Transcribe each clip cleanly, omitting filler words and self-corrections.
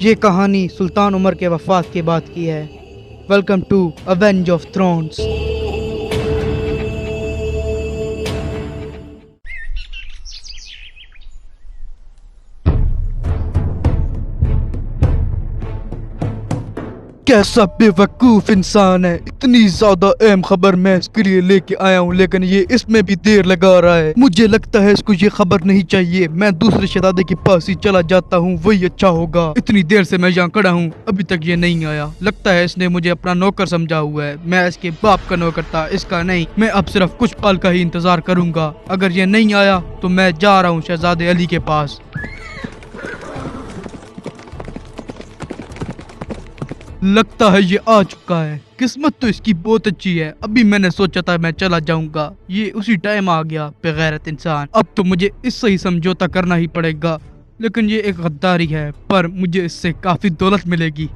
ये कहानी सुल्तान उमर के वफात के बाद की है। Welcome to avenge of thrones. कैसा बेवकूफ इंसान है, इतनी ज्यादा अहम खबर मैं इसके लिए लेके आया हूँ, लेकिन ये इसमें भी देर लगा रहा है। मुझे लगता है इसको ये खबर नहीं चाहिए। मैं दूसरे शहजादे के पास ही चला जाता हूँ, वही अच्छा होगा। इतनी देर से मैं यहाँ खड़ा हूँ, अभी तक ये नहीं आया। लगता है इसने मुझे अपना नौकर समझा हुआ है। मैं इसके बाप का नौकर था, इसका नहीं। मैं अब सिर्फ कुछ पल का ही इंतजार करूंगा। अगर ये नहीं आया तो मैं जा रहा हूँ शहजादे अली के पास। लगता है ये आ चुका है। किस्मत तो इसकी बहुत अच्छी है। अभी मैंने सोचा था मैं चला जाऊंगा, ये उसी टाइम आ गया, बेगैरत इंसान। अब तो मुझे इससे ही समझौता करना ही पड़ेगा। लेकिन ये एक गद्दारी है, पर मुझे इससे काफी दौलत मिलेगी।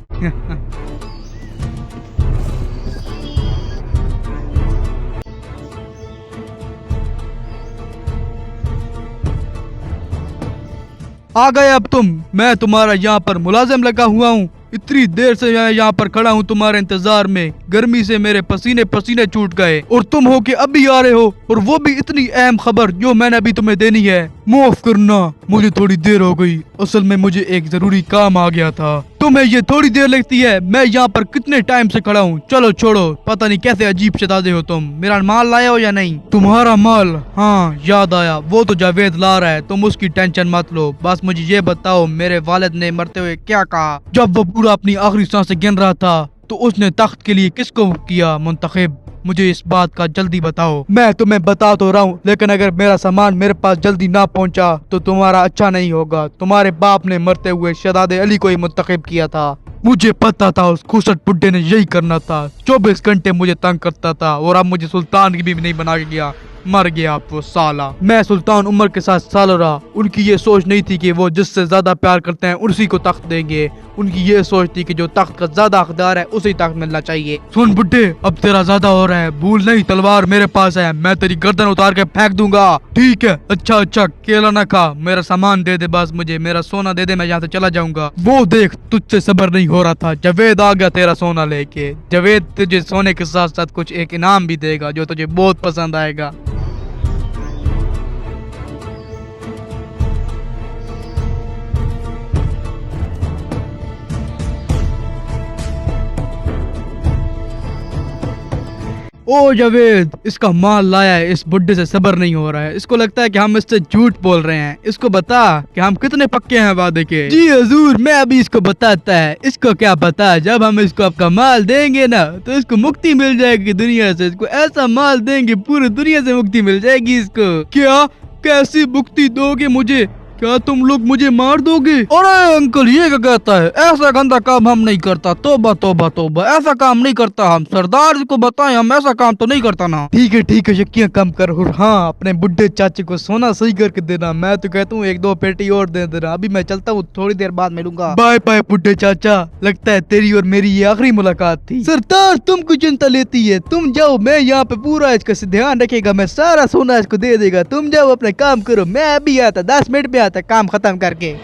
आ गए अब तुम। मैं तुम्हारा यहाँ पर मुलाजिम लगा हुआ हूँ। इतनी देर से मैं यहाँ पर खड़ा हूँ तुम्हारे इंतजार में। गर्मी से मेरे पसीने पसीने छूट गए और तुम हो के अभी आ रहे हो, और वो भी इतनी अहम खबर जो मैंने अभी तुम्हें देनी है। माफ करना, मुझे थोड़ी देर हो गई। असल में मुझे एक जरूरी काम आ गया था। तुम्हें ये थोड़ी देर लगती है? मैं यहाँ पर कितने टाइम से खड़ा हूँ। चलो छोड़ो, पता नहीं कैसे अजीब शहजादे हो तुम। मेरा माल लाए हो या नहीं? तुम्हारा माल? हाँ याद आया, वो तो जावेद ला रहा है। तुम उसकी टेंशन मत लो। बस मुझे ये बताओ, मेरे वालिद ने मरते हुए क्या कहा? जब वो पूरा अपनी आखिरी सांसें गिन रहा था तो उसने तख्त के लिए किसको किया मुंतखब? मुझे इस बात का जल्दी बताओ। मैं तुम्हें बता तो रहा हूँ, लेकिन अगर मेरा सामान मेरे पास जल्दी ना पहुँचा तो तुम्हारा अच्छा नहीं होगा। तुम्हारे बाप ने मरते हुए शहजादे अली को ही मुंतखब किया था। मुझे पता था उस खुसट बुड्ढे ने यही करना था। 24 घंटे मुझे तंग करता था, और अब मुझे सुल्तान की भी नहीं बना के गया। मर गया वो साला। मैं सुल्तान उमर के साथ साल रहा। उनकी ये सोच नहीं थी कि वो जिससे ज्यादा प्यार करते हैं उसी को तख्त देंगे। उनकी ये सोच थी कि जो तख्त का ज्यादा हकदार है उसे तख्त मिलना चाहिए। सुन बुड्ढे, अब तेरा ज्यादा हो रहा है। भूल नहीं, तलवार मेरे पास है। मैं तेरी गर्दन उतार के फेंक दूंगा। ठीक है? अच्छा अच्छा, केला ना खा, मेरा सामान दे दे बस। मुझे मेरा सोना दे दे, मैं यहाँ से चला जाऊंगा। वो देख, तुझसे सब्र नहीं हो रहा था। जावेद आ गया तेरा सोना लेके। जावेद तुझे सोने के साथ साथ कुछ एक इनाम भी देगा जो तुझे बहुत पसंद आएगा। ओ जावेद, इसका माल लाया है। इस बुड्ढे से सब्र नहीं हो रहा है। इसको लगता है कि हम इससे झूठ बोल रहे हैं। इसको बता कि हम कितने पक्के हैं वादे के। जी हजूर, मैं अभी इसको बताता है। इसको क्या पता, जब हम इसको आपका माल देंगे ना तो इसको मुक्ति मिल जाएगी दुनिया से। इसको ऐसा माल देंगे, पूरी दुनिया से मुक्ति मिल जाएगी इसको। क्या? कैसी मुक्ति दोगे मुझे? क्या तुम लोग मुझे मार दोगे? अरे अंकल, ये क्या कहता है? ऐसा गंदा काम हम नहीं करता। तोबा तोबा तोबा, ऐसा काम नहीं करता हम। सरदार जी को बताएं, हम ऐसा काम तो नहीं करता ना। ठीक है, यकीन कम कर। और हाँ, अपने बुड्ढे चाचे को सोना सही करके देना। मैं तो कहता हूँ 1-2 पेटी और दे देना। अभी मैं चलता हूँ, थोड़ी देर बाद मिलूंगा। बाय बाय बुड्ढे चाचा। लगता है तेरी और मेरी ये आखिरी मुलाकात थी। सरदार, तुम कुछ चिंता लेती है? तुम जाओ, मैं यहाँ पे पूरा इसका ध्यान रखेगा। मैं सारा सोना इसको दे देगा। तुम जाओ, अपने काम करो। मैं अभी आता, 10 मिनट में आता काम खत्म करके।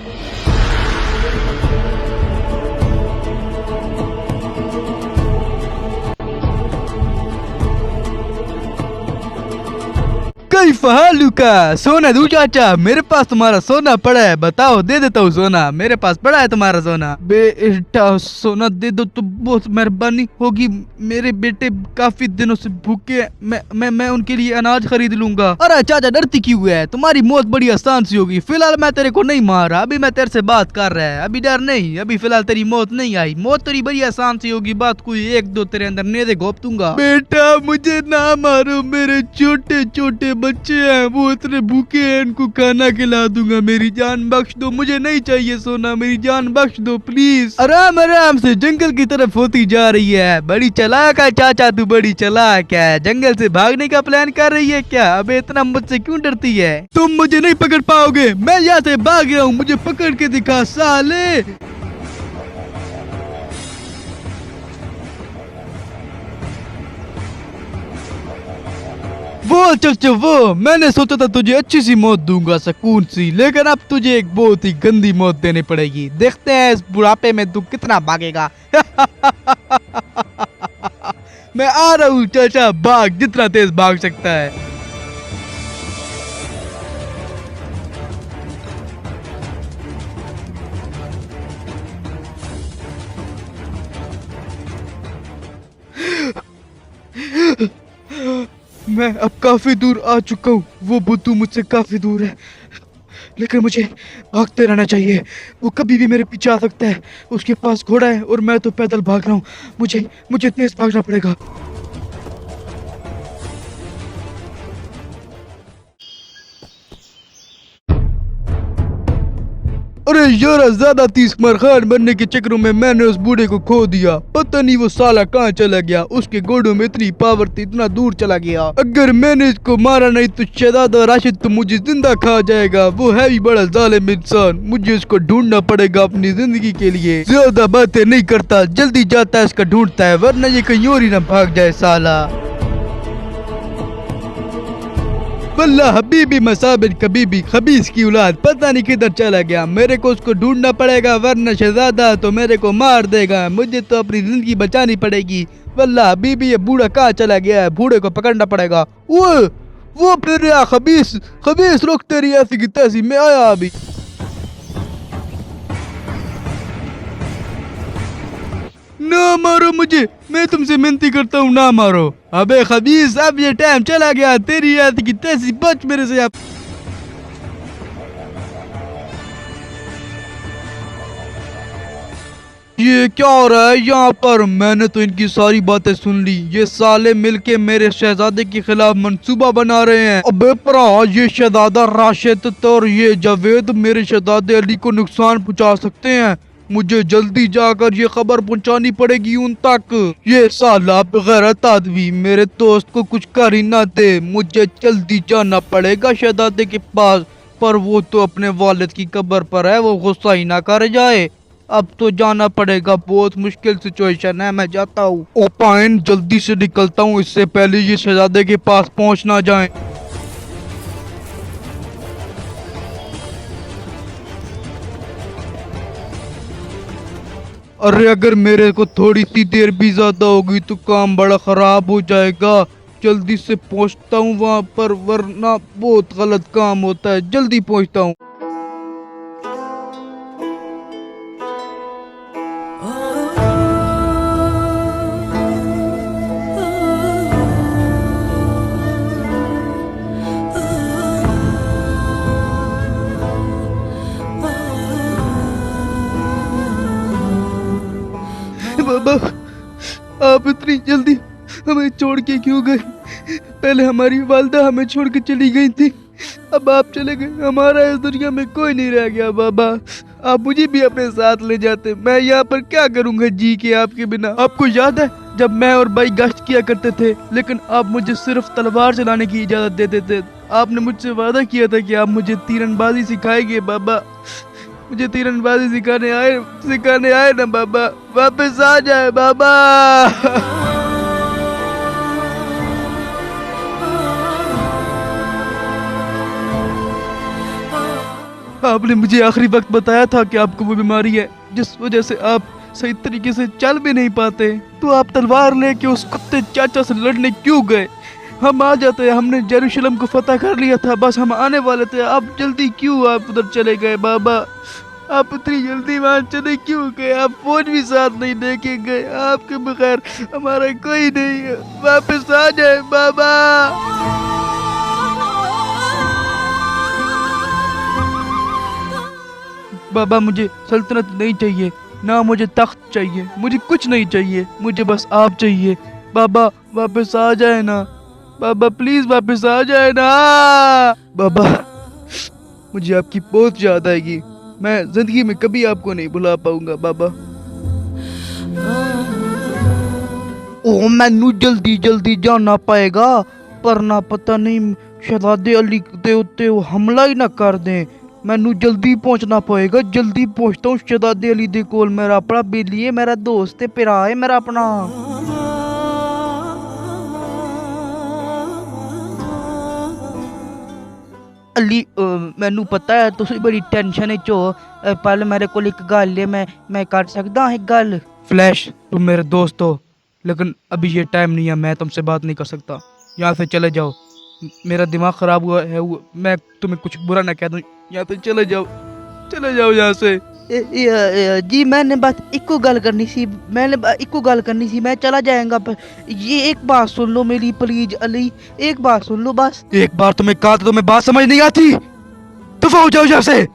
कई फहालुका, सोना दूं चाचा? मेरे पास तुम्हारा सोना पड़ा है, बताओ दे देता हूँ सोना। मेरे पास पड़ा है तुम्हारा सोना। बेटा सोना दे दो तो बहुत मेहरबानी होगी। मेरे बेटे काफी दिनों से भूखे हैं। मैं उनके लिए अनाज खरीद लूंगा। अरे चाचा, डरती क्यों है? तुम्हारी मौत बड़ी आसान सी होगी। फिलहाल मैं तेरे को नहीं मारा, अभी मैं तेरे से बात कर रहा है। अभी डर नहीं, अभी फिलहाल तेरी मौत नहीं आई। मौत तेरी बड़ी आसान सी होगी। बात कोई 1-2 तेरे अंदर नेज़े घोप दूंगा। बेटा मुझे ना मारो, मेरे छोटे छोटे बच्चे हैं, वो इतने भूखे हैं, इनको खाना खिला दूंगा। मेरी जान बख्श दो, मुझे नहीं चाहिए सोना, मेरी जान बख्श दो प्लीज। आराम आराम से जंगल की तरफ होती जा रही है। बड़ी चालाक है चाचा, तू बड़ी चालाक है। जंगल से भागने का प्लान कर रही है क्या? अबे इतना मुझसे क्यों डरती है? तुम मुझे नहीं पकड़ पाओगे। मैं यहाँ से भाग रहा हूँ, मुझे पकड़ के दिखा साले। वो चाचा वो, मैंने सोचा था तुझे अच्छी सी मौत दूंगा, सुकून सी, लेकिन अब तुझे एक बहुत ही गंदी मौत देनी पड़ेगी। देखते हैं इस बुढ़ापे में तू कितना भागेगा। मैं आ रहा हूँ चाचा, भाग जितना तेज भाग सकता है। मैं अब काफी दूर आ चुका हूँ, वो बुद्धू मुझसे काफी दूर है, लेकिन मुझे भागते रहना चाहिए। वो कभी भी मेरे पीछे आ सकता है। उसके पास घोड़ा है और मैं तो पैदल भाग रहा हूँ। मुझे मुझे तेज भागना पड़ेगा। अरे यार, ज्यादा तीस मरखान बनने के चक्करों में मैंने उस बूढ़े को खो दिया। पता नहीं वो साला कहाँ चला गया। उसके घोड़ों में इतनी पावर थी, इतना दूर चला गया। अगर मैंने इसको मारा नहीं तो शहजादा राशिद तो मुझे जिंदा खा जाएगा। वो है भी बड़ा जालिम इंसान। मुझे इसको ढूंढना पड़ेगा अपनी जिंदगी के लिए। ज्यादा बातें नहीं करता, जल्दी जाता है इसका ढूंढता है, वरना ये कहीं और ही ना भाग जाए साला। वल्लाह हबीबी मसाबिन कबीबी, खबीस की औलाद पता नहीं किधर चला गया। मेरे को उसको ढूंढना पड़ेगा, वरना शहजादा तो मेरे को मार देगा। मुझे तो अपनी जिंदगी बचानी पड़ेगी। वल्लाह हबीबी, ये बूढ़ा कहाँ चला गया है? बूढ़े को पकड़ना पड़ेगा। वो फिर रहा खबीस। खबीस रुक, तेरी ऐसी की तैसी, मैं आया अभी। ना मारो मुझे, मैं तुमसे मिनती करता हूँ, ना मारो। अबे खबीस, अब ये टाइम चला गया, तेरी याद की तैसी, बच मेरे से आप। ये क्या हो रहा है यहाँ पर? मैंने तो इनकी सारी बातें सुन ली। ये साले मिलके मेरे शहजादे के खिलाफ मंसूबा बना रहे हैं। अबे परा, ये शहजादा राशिद और ये जावेद मेरे शहजादे अली को नुकसान पहुँचा सकते हैं। मुझे जल्दी जाकर ये खबर पहुंचानी पड़ेगी उन तक। ये साला बेगैरत आदमी मेरे दोस्त को कुछ कर ही ना दे। मुझे जल्दी जाना पड़ेगा शहजादे के पास, पर वो तो अपने वालिद की कब्र पर है, वो गुस्सा ही ना कर जाए। अब तो जाना पड़ेगा, बहुत मुश्किल सिचुएशन है। मैं जाता हूँ। ओ पाइन, जल्दी से निकलता हूँ, इससे पहले ये शहजादे के पास पहुँच ना जाए। अरे अगर मेरे को थोड़ी सी देर भी ज्यादा होगी तो काम बड़ा खराब हो जाएगा। जल्दी से पहुंचता हूँ वहां पर, वरना बहुत गलत काम होता है। जल्दी पहुंचता हूँ। बाबा, आप इतनी जल्दी हमें छोड़ के क्यों गए? पहले हमारी वालदा हमें छोड़ के चली गई थी, अब आप चले गए। हमारा इस दुनिया में कोई नहीं रह गया। बाबा, आप मुझे भी अपने साथ ले जाते। मैं यहाँ पर क्या करूँगा जी के आपके बिना? आपको याद है जब मैं और भाई गश्त किया करते थे, लेकिन आप मुझे सिर्फ तलवार चलाने की इजाजत देते थे। आपने मुझसे वादा किया था कि आप मुझे तीरंदाजी सिखाएंगे। बाबा, मुझे तीरंदाजी सिखाने आए ना बाबा, वापस आ जाए बाबा। आपने मुझे आखिरी वक्त बताया था कि आपको वो बीमारी है जिस वजह से आप सही तरीके से चल भी नहीं पाते। तो आप तलवार लेके उस कुत्ते चाचा से लड़ने क्यों गए? हम आ जाते, हमने जेरूशलेम को फतह कर लिया था, बस हम आने वाले थे। आप जल्दी क्यों आप उधर चले गए बाबा? आप इतनी जल्दी वहाँ चले क्यों गए? आप फौज भी साथ नहीं लेके गए। आपके बगैर हमारा कोई नहीं है। वापस आ जाए बाबा। बाबा, मुझे सल्तनत नहीं चाहिए, ना मुझे तख्त चाहिए, मुझे कुछ नहीं चाहिए, मुझे बस आप चाहिए। बाबा वापस आ जाए ना बाबा, प्लीज वापस आ जाए ना बाबा। मुझे आपकी बहुत याद आएगी। मैं जिंदगी में कभी आपको नहीं भुला पाऊंगा बाबा। ओ, मैनू जल्दी जल्दी जाना पाएगा, पर ना पता नहीं शहजादे अली दे उत्ते वो हमला ही ना कर दें। मैनू जल्दी पहुंचना पड़ेगा। जल्दी पहुंचता हूँ शहजादे अली दे कोल। मेरा अपना बेली है, मेरा दोस्त है, पिरा है मेरा अपना। अली मैनू पता है तुसी बड़ी टेंशन च हो। पहले मेरे को एक गल है, मैं कर सकदा एक गल? फ्लैश, तुम मेरे दोस्त हो, लेकिन अभी ये टाइम नहीं है, मैं तुमसे बात नहीं कर सकता। यहाँ से चले जाओ, मेरा दिमाग खराब हुआ है, मैं तुम्हें कुछ बुरा ना कह दूँ। यहाँ से चले जाओ यहाँ से। जी मैंने बस इको गल करनी सी, इको गल करनी सी, मैं चला जाएगा पर ये एक बात सुन लो मेरी प्लीज अली, एक बात सुन लो बस। एक बार तुम्हें कहा था, तुम्हें बात समझ नहीं आती? दफा हो जाओ यहाँ से।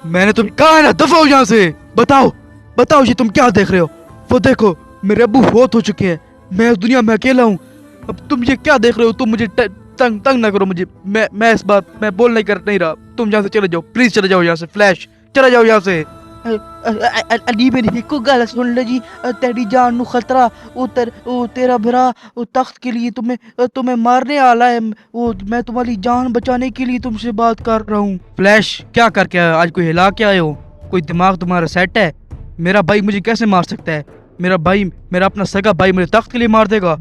मैंने तुम्हें कहा है ना, दफा हो यहाँ से। बताओ ये तुम क्या देख रहे हो? वो देखो, मेरे अब्बू बहुत हो चुके हैं, मैं इस दुनिया में अकेला हूँ। अब तुम ये क्या देख रहे हो? तुम मुझे तंग ना करो मुझे। मैं इस बात मैं बोल नहीं रहा। तुम यहाँ से चले जाओ, प्लीज चले जाओ यहाँ से। फ्लैश, चले जाओ यहाँ से। अली मेरी इको गल सुन ले जी, तेरी जान नु खतरा, तेरा भरा तख्त के लिए तुम्हें मारने आला है। वो मैं तुम्हारी जान बचाने के लिए तुमसे बात कर रहा हूँ। फ्लैश, क्या करके आए हो? आज कोई हिला के आए हो? कोई दिमाग तुम्हारा सेट है? मेरा भाई मुझे कैसे मार सकता है? मेरा अपना सगा भाई मुझे तख्त के लिए मार देगा?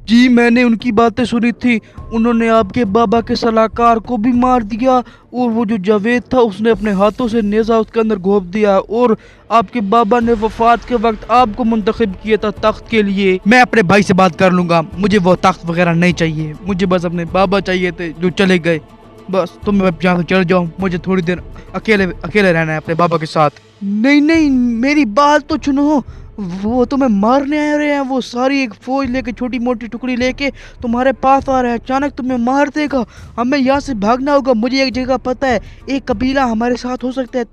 जी मैंने उनकी बातें सुनी थी, उन्होंने आपके बाबा के सलाहकार को भी मार दिया, और वो जो जावेद था उसने अपने हाथों से नेज़ा उसके अंदर घोंप दिया, और आपके बाबा ने वफात के वक्त आपको मुंतखब किया था तख्त के लिए। मैं अपने भाई से बात कर लूंगा, मुझे वो तख्त वगैरह नहीं चाहिए, मुझे बस अपने बाबा चाहिए थे जो चले गए। बस तुम यहाँ से चले जाओ, मुझे थोड़ी देर अकेले रहना है अपने बाबा के साथ। नहीं मेरी बात तो सुनो, वो तुम्हें मारने आ रहे हैं, वो सारी एक फौज लेके छोटी मोटी टुकड़ी लेके तुम्हारे पास आ रहा है, अचानक तुम्हें मार देगा। हमें यहाँ से भागना होगा, मुझे एक जगह पता है, एक कबीला हमारे साथ हो सकता है।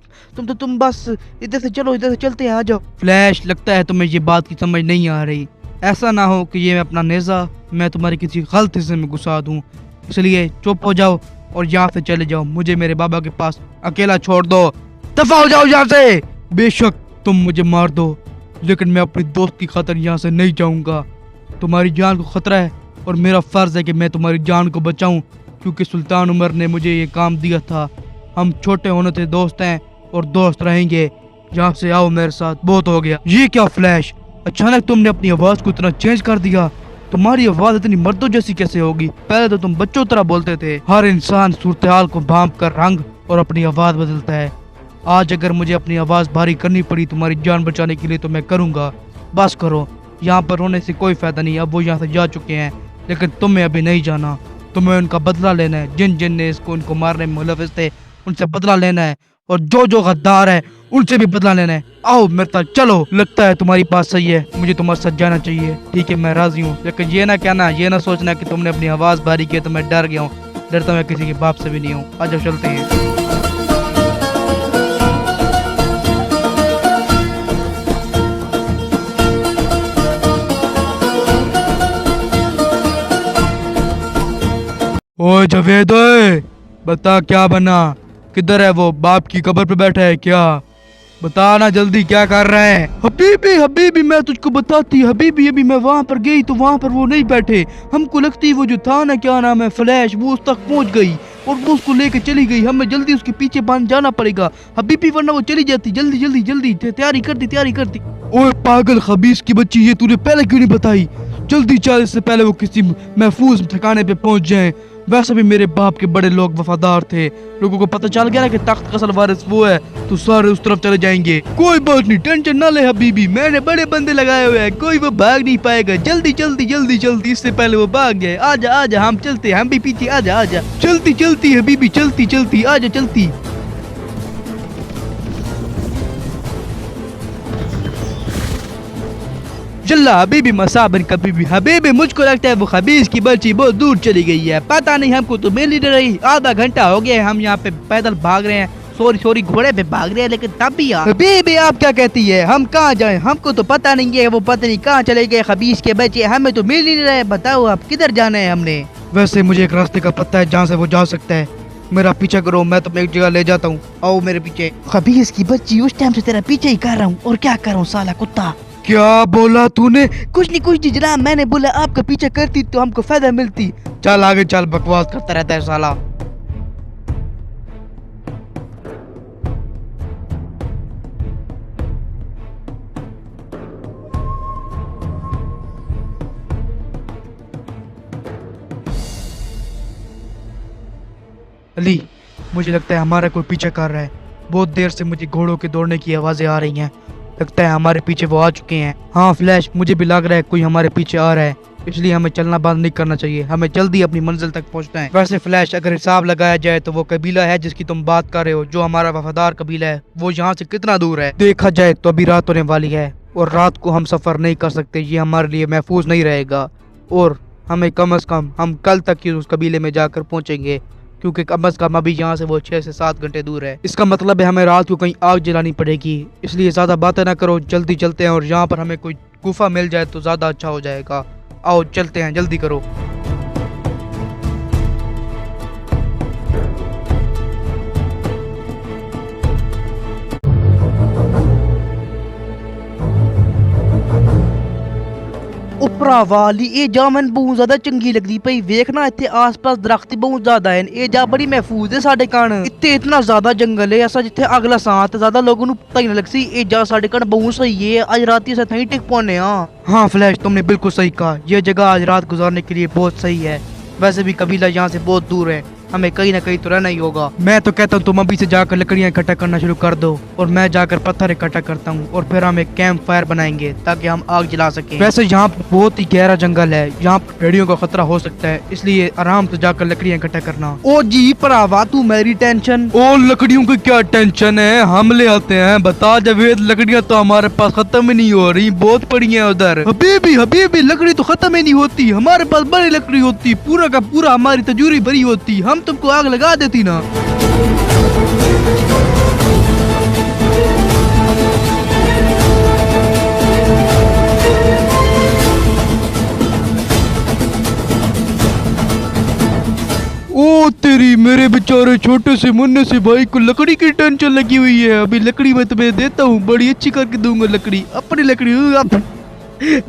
तुम बस इधर से चलो, इधर से चलते हैं, आ जाओ। फ्लैश, लगता है तुम्हें ये बात की समझ नहीं आ रही। ऐसा ना हो कि ये अपना नेज़ा मैं तुम्हारी किसी गलत हिस्से में घुसा दूँ, इसलिए चुप हो जाओ और यहाँ से चले जाओ, मुझे मेरे बाबा के पास अकेला छोड़ दो। दफा हो जाओ यहाँ से। बेशक तुम मुझे मार दो, लेकिन मैं अपने दोस्त की खातिर यहाँ से नहीं जाऊँगा। तुम्हारी जान को खतरा है और मेरा फ़र्ज़ है कि मैं तुम्हारी जान को बचाऊँ, क्योंकि सुल्तान उमर ने मुझे ये काम दिया था। हम छोटे होने से दोस्त हैं और दोस्त रहेंगे। यहाँ से आओ मेरे साथ, बहुत हो गया। ये क्या फ्लैश, अचानक तुमने अपनी आवाज़ को इतना चेंज कर दिया? तुम्हारी आवाज़ इतनी मर्दों जैसी कैसे होगी? पहले तो तुम बच्चों तरह बोलते थे। हर इंसान सूरत हाल को भांप कर रंग और अपनी आवाज़ बदलता है। आज अगर मुझे अपनी आवाज़ भारी करनी पड़ी तुम्हारी जान बचाने के लिए तो मैं करूँगा। बस करो, यहाँ पर रोने से कोई फ़ायदा नहीं, अब वो यहाँ से जा चुके हैं, लेकिन तुम्हें अभी नहीं जाना। तुम्हें उनका बदला लेना है, जिन ने उनको मारने में मुलविस थे उनसे बदला लेना है, और जो गद्दार है उनसे भी बदला लेना है। आओ मेरे साथ चलो। लगता है तुम्हारी बात सही है, मुझे तुम्हारे साथ जाना चाहिए। ठीक है, मैं राजी हूँ, लेकिन ये ना कहना, ये ना सोचना कि तुमने अपनी आवाज़ भारी की तो मैं डर गया हूँ। डरता मैं किसी के बाप से भी नहीं हूँ। आज चलते हैं। ओए जावेद, ओए बता क्या बना? किधर है वो? बाप की कब्र पे बैठा है क्या? बता ना जल्दी, क्या कर रहा है? हबीबी मैं तुझको बताती। हबीबी अभी मैं वहाँ पर गई तो वहाँ पर वो नहीं बैठे। हमको लगती वो जो था ना, क्या नाम है, फ्लैश, वो उस तक पहुँच गई और वो उसको लेके चली गई। हमें जल्दी उसके पीछे जाना पड़ेगा हबीबी, वरना वो चली जाती। जल्दी तैयारी करती। ओए पागल खबीस की बच्ची, ये तूने पहले क्यों नहीं बताई? जल्दी चल, इससे पहले वो किसी महफूज ठिकाने पे पहुंच जाए। वैसे भी मेरे बाप के बड़े लोग वफादार थे, लोगों को पता चल गया ना कि तख्त का असल वारिस वो है, तो सारे उस तरफ चले जाएंगे। कोई बात नहीं, टेंशन ना ले हबीबी, मैंने बड़े बंदे लगाए हुए हैं, कोई वो भाग नहीं पाएगा। जल्दी, इससे पहले वो भाग जाए। आजा हम चलते, हम भी पीछे। आजा चलती हबीबी, चलती आजा चलती। चल्ला हबीबी मसाबन कभी हबीबी, मुझको लगता है वो खबीस की बच्ची बहुत दूर चली गई है, पता नहीं, हमको तो मिल ही नहीं रही। आधा घंटा हो गया है हम यहाँ पे पैदल भाग रहे हैं, सॉरी घोड़े पे भाग रहे हैं, लेकिन तब भी यार। हबीबी आप क्या कहती है, हम कहाँ जाएं? हमको तो पता नहीं है, वो पता नहीं कहाँ चले गए खबीस के बच्चे, हमें तो मिल ही नहीं रहे। बताओ आप किधर जाना है हमने? वैसे मुझे एक रास्ते का पता है जहाँ से वो जा सकता है, मेरा पीछा करो, मैं तुम्हें एक जगह ले जाता हूँ। आओ मेरे पीछे। खबीस की बच्ची, उस टाइम से तेरा पीछे ही कर रहा हूँ, और क्या करूँ साला कुत्ता? क्या बोला तूने? कुछ नहीं जनाब, मैंने बोला आपका पीछा करती तो हमको फायदा मिलती। चल आगे चल, बकवास करता रहता है साला। अली मुझे लगता है हमारा कोई पीछे कर रहा है। बहुत देर से मुझे घोड़ों के दौड़ने की आवाजें आ रही हैं। लगता है हमारे पीछे वो आ चुके हैं। हाँ फ्लैश, मुझे भी लग रहा है कोई हमारे पीछे आ रहा है, इसलिए हमें चलना बंद नहीं करना चाहिए। हमें जल्दी अपनी मंजिल तक पहुंचना है। वैसे फ्लैश, अगर हिसाब लगाया जाए तो वो कबीला है जिसकी तुम बात कर रहे हो, जो हमारा वफादार कबीला है, वो यहाँ से कितना दूर है? देखा जाए तो अभी रात होने वाली है और रात को हम सफर नहीं कर सकते। ये हमारे लिए महफूज नहीं रहेगा और हमें कम से कम हम कल तक ही उस कबीले में जाकर पहुंचेंगे, क्योंकि कम से कम अभी यहाँ से वो 6 से 7 घंटे दूर है। इसका मतलब है हमें रात को कहीं आग जलानी पड़ेगी। इसलिए ज्यादा बातें ना करो, जल्दी चलते हैं और यहाँ पर हमें कोई गुफा मिल जाए तो ज्यादा अच्छा हो जाएगा। आओ चलते हैं, जल्दी करो। उपरा वाली ये जा मैंने बहुत ज्यादा चंगी लगती पई। वेखना इतने आसपास दरख्त बहुत ज्यादा है। ये जा बड़ी महफूज है साडे कण। इतने इतना ज्यादा जंगल है ऐसा जिथे अगला सांत ज्यादा लोगों को पता ही नहीं लगसी। ये जा साडे कण बहुत सही है। आज रात से थई टिक पौने। हाँ फ्लैश, तुमने बिल्कुल सही कहा। यह जगह आज रात गुजारने के लिए बहुत सही है। वैसे भी कबीला यहाँ से बहुत दूर है, हमें कहीं ना कहीं तो रहना ही होगा। मैं तो कहता हूँ तुम अभी से जाकर लकड़ियाँ इकट्ठा करना शुरू कर दो और मैं जाकर पत्थर इकट्ठा करता हूँ और फिर हम एक कैंप फायर बनाएंगे ताकि हम आग जला सकें। वैसे यहाँ बहुत ही गहरा जंगल है, यहाँ भेड़ियों का खतरा हो सकता है, इसलिए आराम से जाकर लकड़ियाँ इकट्ठा करना। ओ जी भरावा, तू मेरी टेंशन। ओ लकड़ियों की क्या टेंशन है, हम ले आते हैं। बता जावेद, लकड़ियाँ तो हमारे पास खत्म ही नहीं हो रही, बहुत पड़ी हैं उधर। हबीबी लकड़ी तो खत्म ही नहीं होती, हमारे पास बड़ी लकड़ी होती, पूरा का पूरा हमारी तजूरी भरी होती, हम तुमको आग लगा देती ना। ओ तेरी, मेरे बेचारे छोटे से मुन्ने से भाई को लकड़ी की टेंशन लगी हुई है। अभी लकड़ी मैं तुम्हें देता हूँ, बड़ी अच्छी करके दूंगा लकड़ी, अपनी लकड़ी।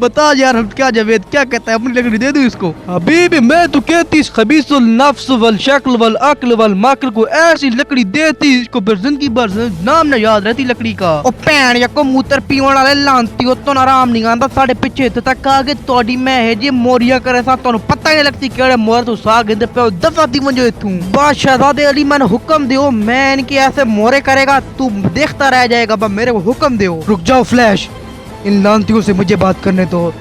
बता यार, हम क्या जावेद क्या कहता है, अपनी लकड़ी दे दूं इसको? अभी मैं तो कहती इस खबीसुल नफ्स वल शक्ल वल अक्ल वल माकल को ऐसी लकड़ी देती, इसको फिर जिंदगी भर नाम न याद रहती लकड़ी का। ओ भैन यको मूत्र पीवन वाले लांती हो तो आराम नहीं आंदा। साढ़े पीछे इत्थे तक आ गए, तोड़ी मैं है जी मोरिया करे सा तोनु पता ही नहीं लगती केड़े मोर तू सा गिंदे पे दफा दी मंजो इथू। बादशाहजादे अली मैंने हुक्म दियो, मैं इनके ऐसे मोरे करेगा, तू देखता रह जाएगा। बस मेरे को हुक्म दियो। रुक जाओ फ्लैश, इन लांतियों से मुझे बात करने दो,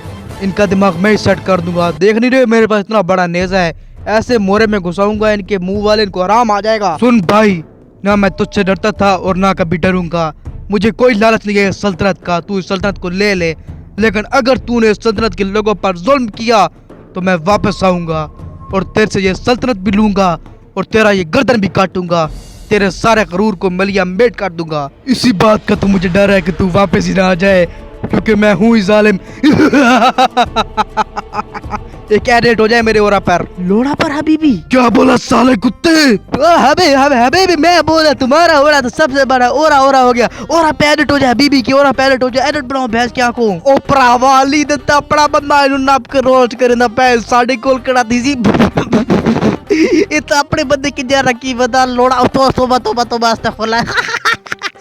इनका दिमाग मैं ही सेट कर दूंगा। देख नहीं रहे मेरे पास इतना बड़ा नेजा है, ऐसे मोरे में घुसाऊंगा इनके मुंह वाले, इनको आराम आ जाएगा। सुन भाई, ना मैं तुझसे डरता था और ना कभी डरूंगा। मुझे कोई लालच नहीं है सल्तनत का, तू इस सल्तनत को ले ले, लेकिन अगर तूने इस सल्तनत के लोगों पर जुल्म किया तो मैं वापस आऊंगा और तेरे से ये सल्तनत भी लूंगा और तेरा ये गर्दन भी काटूंगा, तेरे सारे गरूर को मलिया मेट कर दूंगा। इसी बात का तो मुझे डर है कि तू वापस ही ना आ जाए, क्योंकि मैं हूँ ही जालिम। एक एडिट हो जाए मेरे ओरा पर। लोड़ा पर हबीबी? क्या बोला साले कुत्ते? हबीबी मैं बोला, तुम्हारा ओरा तो सबसे बड़ा ओरा हो गया। ओरा पे एडिट हो जाए हबीबी की, ओरा पे एडिट हो जाए। एडिट बनाओ भैंस क्या को। ओपरा वाली दत्ता बड़ा बंदा इन्होंने नाप के रोज करे ना भैंस साढ़े कोल कड़ा दी सी। ये तो अपने बंदे की जरा की बता। लोड़ा तो वास्ता खोला।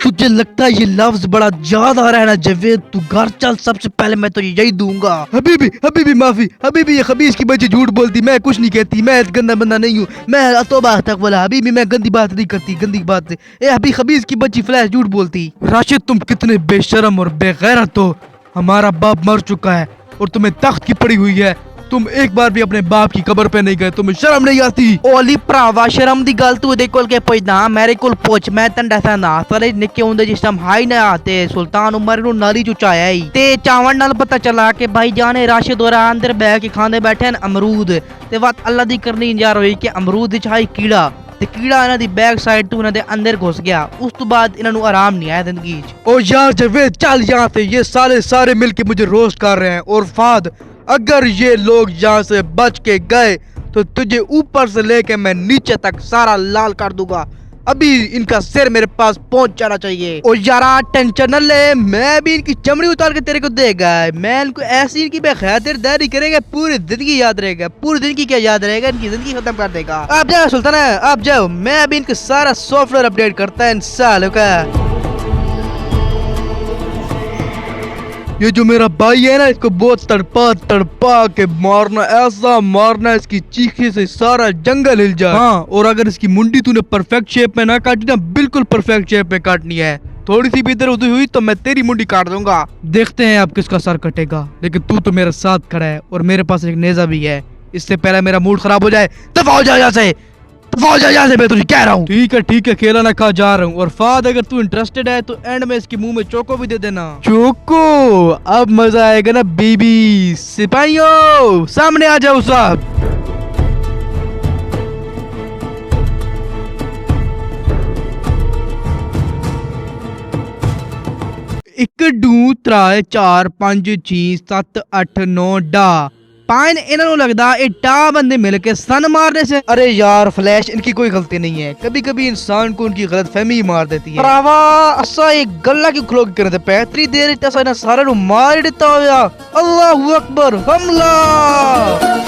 तुझे लगता है ये लफ्ज बड़ा ज्यादा रहा है ना जावेद? तू घर चल, सबसे पहले मैं तुझे यही दूंगा। हबीबी माफी। हबीबी ये खबीस की बच्ची झूठ बोलती, मैं कुछ नहीं कहती, मैं गंदा बंदा नहीं हूँ, मैं तौबा तक बोला। हबीबी मैं गंदी बात नहीं करती, गंदी बात से। ए अभी खबीस की बच्ची फ्लैश झूठ बोलती। राशिद तुम कितने बेशरम और बेगैरत हो। हमारा बाप मर चुका है और तुम्हें तख्त की पड़ी हुई है, तुम एक बार भी अपने बाप की कब्र पे नहीं गए, तुम्हें शर्म नहीं आती? ओली भरावा शर्म दी गल तू दे कोल के पुछदा, मेरे कोल पुछ। मैं तंडा सा ना सारे निक्के होंदे जिस टाइम हाई ना आते सुल्तान उमर नु नारी चुचाया ही ते चावल नाल पता चला कि भाई जाने राशिद और अंदर बैठ के खांदे बैठे न अमरूद ते बात अल्लाह दी करनी जार होई कि अमरूद विच हाई कीड़ा ते कीड़ा इन्हां दी बैक साइड टू इन्हां दे अंदर घुस गया। उस तो बाद इन्हां नु आराम नहीं आया जिंदगी च। ओ यार जावेद चल यहाँ से, ये सारे मिलके मुझे रोस्ट कर रहे हैं। और फाद, अगर ये लोग यहाँ से बच के गए तो तुझे ऊपर से लेके मैं नीचे तक सारा लाल कर दूंगा। अभी इनका सिर मेरे पास पहुंच जाना चाहिए। ओ यारा टेंशन न ले, मैं भी इनकी चमड़ी उतार के तेरे को देगा। मैं इनको ऐसी इनकी बेखैरदारी करेगा, पूरी जिंदगी याद रहेगा। पूरी जिंदगी क्या याद रहेगा, इनकी जिंदगी खत्म कर देगा। आप जाओ सुल्तान, आप जाओ, मैं अभी इनका सारा सॉफ्टवेयर अपडेट करता है इन सालों का। ये जो मेरा भाई है ना, इसको बहुत तड़पा तड़पा के मारना, ऐसा मारना इसकी चीखे से सारा जंगल हिल जाए। हाँ, और अगर इसकी मुंडी तूने परफेक्ट शेप में ना काटी ना, बिल्कुल परफेक्ट शेप में काटनी है, थोड़ी सी भी इधर उधर हुई तो मैं तेरी मुंडी काट दूंगा। देखते हैं अब किसका सर कटेगा, लेकिन तू तो मेरे साथ खड़ा है और मेरे पास एक नेजा भी है, इससे पहले मेरा मूड खराब हो जाए। दफा हो जा यहाँ से, दफा हो जा यहाँ से, मैं तुझे कह रहा हूँ। ठीक है, केला ना खा, जा रहा हूँ। और फाद अगर तू इंटरेस्टेड है तो एंड में इसके मुंह में चोको भी दे देना। चोको, अब मजा आएगा ना बेबी। सिपाहियों सामने आ जाओ साहब। एक दो त्रै चार पांच छे सत्त अठ नौ डा पाइन इन्हों लगता है टा बंदे मिलके सन मारने से। अरे यार फ्लैश, इनकी कोई गलती नहीं है, कभी कभी इंसान को उनकी गलतफहमी ही मार देती है। भरावा असा एक गल्ला क्यों खलो के करते पे, इतनी देर असा सारे नु मार ही देता होया। अल्लाहू अकबर, हमला।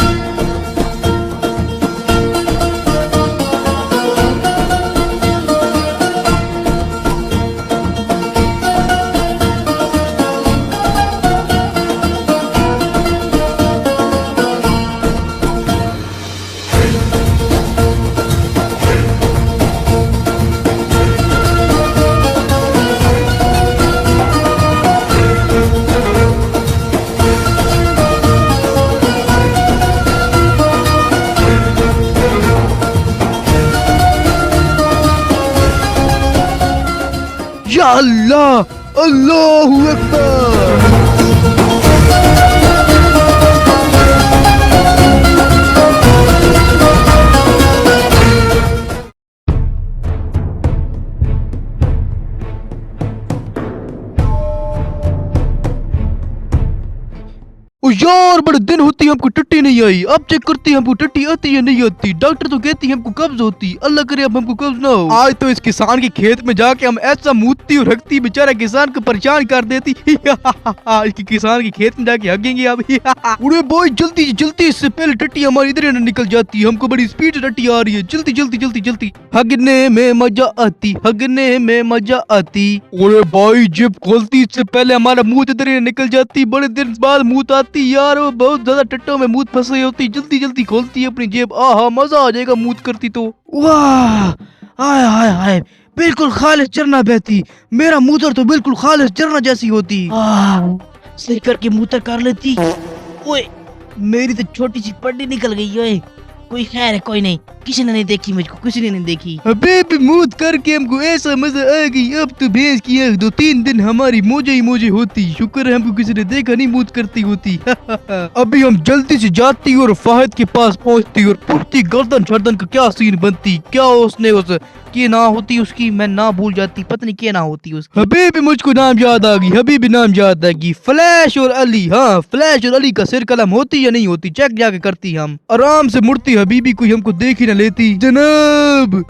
या अल्लाह, अल्लाहू अकबर। ओ यार, बड़े दिन होती हमको टट्टी नहीं आई, अब चेक करती हमको टट्टी आती है नहीं आती। डॉक्टर तो कहती है हमको कब्ज होती, अल्लाह करे अब हमको कब्ज ना हो। आज तो इस किसान के खेत में जाके हम ऐसा मूतती और हकती, बेचारा किसान को परेशान कर देती। इसकी किसान के खेत में जाके हगेंगे अब। अरे भाई जल्दी जल्दी, इससे पहले टट्टी हमारी इधर न निकल जाती, हमको बड़ी स्पीड से टट्टी आ रही है। जल्दी जल्दी जल्दी जल्दी, हगने में मजा आती, हगने में मजा आती। अरे भाई जिप खोलती इससे पहले हमारा मुंह इधर ही निकल जाती, बड़े दिन बाद मुंह आती यार, वो बहुत ज्यादा टट्टों में मूत फंस रही होती। जल्दी जल्दी खोलती है अपनी जेब, आहा मजा आ जाएगा मूत करती तो। वाह, हाय हाय हाय, बिल्कुल खालिस झरना बहती, मेरा मूतर तो बिल्कुल खालिस झरना जैसी होती। सही करके मूतर कर लेती। ओए मेरी तो छोटी सी पट्टी निकल गई। ओए कोई खैर है, कोई नहीं, किसी ने नहीं देखी मुझको, किसी ने नहीं देखी। अबे भी मूत करके हमको ऐसा मजा आ गई, अब तो भैंस की आंख 2-3 दिन हमारी मोजे ही मोजे होती। शुक्र है हमको किसी ने देखा नहीं मूत करती होती। अभी हम जल्दी से जाती और फाहिद के पास पहुंचती और पूछती गर्दन शर्दन का क्या सीन बनती, क्या उसने उस की ना होती, उसकी मैं ना भूल जाती, पता नहीं क्या ना होती उसकी। हबीबी मुझको नाम याद आ गई, हबीबी नाम याद आ गई, फ्लैश और अली। हाँ, फ्लैश और अली का सिर कलम होती या नहीं होती, चेक जाके करती। हम आराम से मुड़ती, हबीबी कोई हमको देख ही ना लेती। जनाब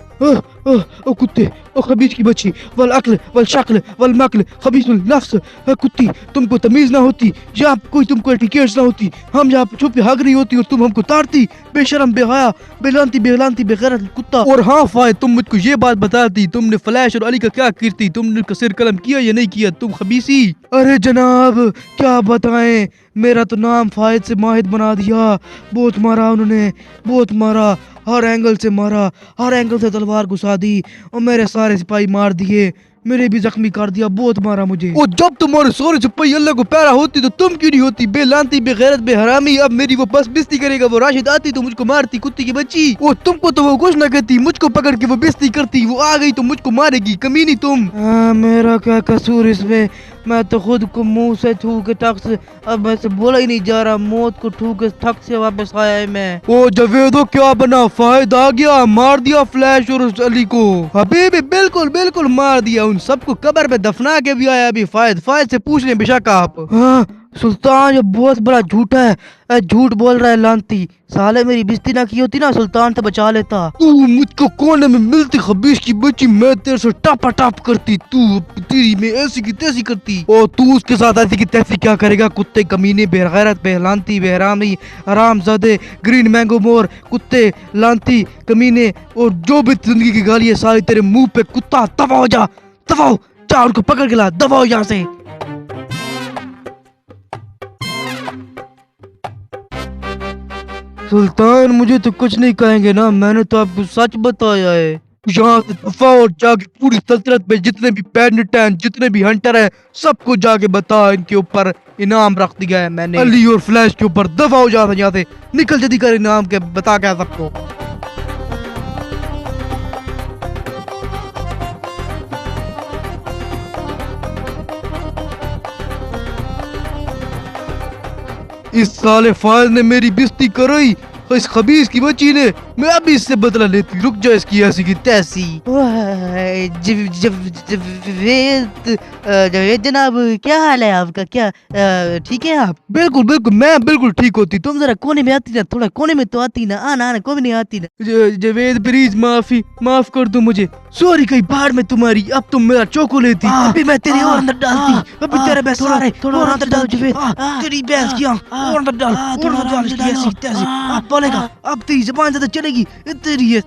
ओ कुत्ते, ओ खबीज की बच्ची, वल अक्ल वल शक्ल वल मक्ल खबीजुल नफ्स। कुत्ती, तुमको तमीज ना होती, या कोई तुमको एटिकेट्स ना होती, हम यहाँ पे छुप भाग रही होती और तुम हमको तारती, बेशरम बेहया बेलांती बेलांती बेगैरत कुत्ता। और हाँ फायद, तुम मुझको ये बात बताती, तुमने फ्लैश और अली का क्या करती, तुमने उनका सिर कलम किया या नहीं किया, तुम खबीसी। अरे जनाब क्या बताएं, मेरा तो नाम फायद से माहिद बना दिया, बहुत मारा उन्होंने, बहुत मारा, हर एंगल से मारा, हर एंगल से तलवार घुसा दी और मेरे सारे सिपाही मार दिए, मेरे भी जख्मी कर दिया, बहुत मारा मुझे। और जब तुम्हारे सारे सिपाही अल्लाह को प्यारा होती तो तुम क्यों नहीं होती, बेलांती बेगैरत बेहरामी। अब मेरी वो बस बेइज्जती करेगा, वो राशिद आती तो मुझको मारती, कुत्ती की बच्ची। और तुमको तो वो कुछ ना कहती, मुझको पकड़ के वो बेइज्जती करती, वो आ गई तो मुझको मारेगी, कमीनी तुम। मेरा क्या कसूर इसमें, मैं तो खुद को मुंह से छू के टक से, अब मैं से बोला ही नहीं जा रहा, मौत को छू के थक से वापस आया है मैं। ओ जवेदो क्या बना, फायद आ गया, मार दिया फ्लैश और उस अली को। हबीबी बिल्कुल बिल्कुल मार दिया, उन सबको कब्र पे दफना के भी आया अभी फायद। फायद से पूछ लें बेशक आप। हाँ सुल्तान, ये बहुत बड़ा झूठा है, झूठ बोल रहा है लानती, साले मेरी बेइज्जती ना की होती ना सुल्तान तो बचा लेता। तू मुझको कोने में मिलती खबीज की बच्ची, मैं तेरे से टापा टाप करती, तू तेरी में ऐसी की तैसी करती, और तू उसके साथ ऐसी की तैसी क्या करेगा, कुत्ते कमीने बेगैरत बेहलानती बेहरामी हरामजादे ग्रीन मैंगो मोर, कुत्ते लानती कमीने, और जो भी जिंदगी की गाली है सारी तेरे मुंह पे। कुत्ता दफा हो जा, दफा हो जा, उनको पकड़ के ला, दफा हो यहाँ से। सुल्तान मुझे तो कुछ नहीं कहेंगे ना, मैंने तो आपको सच बताया है। यहाँ से दफा और जाके पूरी सल्तनत में जितने भी पैंडेंट हैं, जितने भी हंटर हैं, सबको जाके बता इनके ऊपर इनाम रख दिया है मैंने, अली और फ्लैश के ऊपर। दफा हो जाता यहाँ से, निकल जल्दी कर इनाम के बता क्या सबको। इस साले फाज ने मेरी बेइज्जती कराई, इस खबीस की बच्ची ने। मैं अभी इससे बदला लेती, रुक जा इसकी ऐसी की तैसी। जवेद जनाब, क्या हाल है आपका? क्या ठीक है आप? बिल्कुल बिल्कुल, मैं बिल्कुल ठीक होती। तुम जरा कोने में आती ना, थोड़ा कोने में तो आती ना। आना आना, कोई नहीं आती ना। जवेद प्लीज माफ कर दो मुझे। सॉरी कहीं बाहर में तुम्हारी, अब तुम मेरा चोको लेती। अभी मैं तेरी और अंदर डालती, अभी तेरे भैंस सारे और अंदर डाल जवेद, तेरी भैंस की और अंदर डाल, और अंदर डाल इसकी ऐसी तैसी। अब बोलेगा, अब तेरी जुबान ज्यादा चलेगी तेरी ये।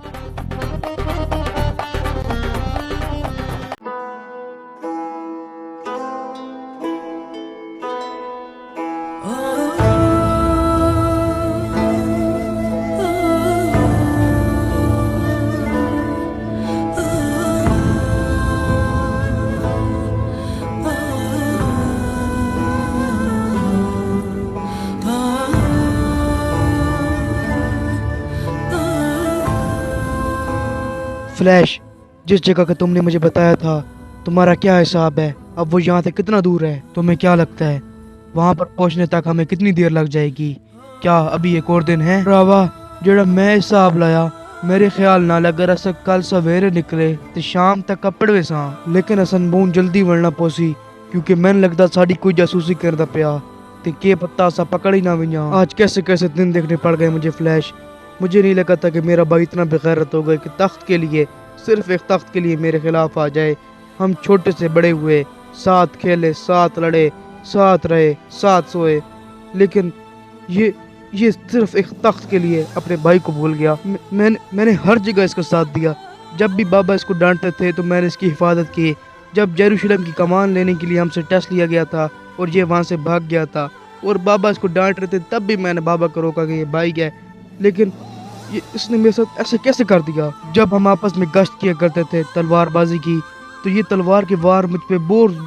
फ्लैश, जिस जगह का तुमने मुझे बताया था, तुम्हारा क्या हिसाब है? अब वो यहाँ से कितना दूर है? तुम्हें क्या लगता है वहाँ पर पहुँचने तक हमें कितनी देर लग जाएगी? क्या अभी एक और दिन है? भरावा, जेड़ा मैं हिसाब लाया, मेरे ख्याल नाल अगर अस कल सवेरे निकले तो शाम तक कपड़े सा, लेकिन असन बहुत जल्दी वरना पोसी, क्योंकि मैंने लगता साड़ी कोई जासूसी करदा पिया ते के पत्ता असा पकड़ ही ना विया। आज कैसे कैसे दिन देखने पड़ गए मुझे फ्लैश। मुझे नहीं लगा था कि मेरा भाई इतना बेगैरत हो गया कि तख्त के लिए, सिर्फ एक तख्त के लिए मेरे खिलाफ आ जाए। हम छोटे से बड़े हुए, साथ खेले, साथ लड़े, साथ रहे, साथ सोए, लेकिन ये सिर्फ एक तख्त के लिए अपने भाई को भूल गया। मैंने हर जगह इसका साथ दिया। जब भी बाबा इसको डांटते थे तो मैंने इसकी हिफाजत की। जब यरूशलेम की कमान लेने के लिए हमसे टेस्ट लिया गया था और ये वहाँ से भाग गया था और बाबा इसको डांट रहे थे, तब भी मैंने बाबा को रोका कि ये भाई है, लेकिन ये इसने मेरे साथ ऐसे कैसे कर दिया। जब हम आपस में गश्त किया करते थे तलवारबाजी की, तो ये तलवार के वार मुझ पे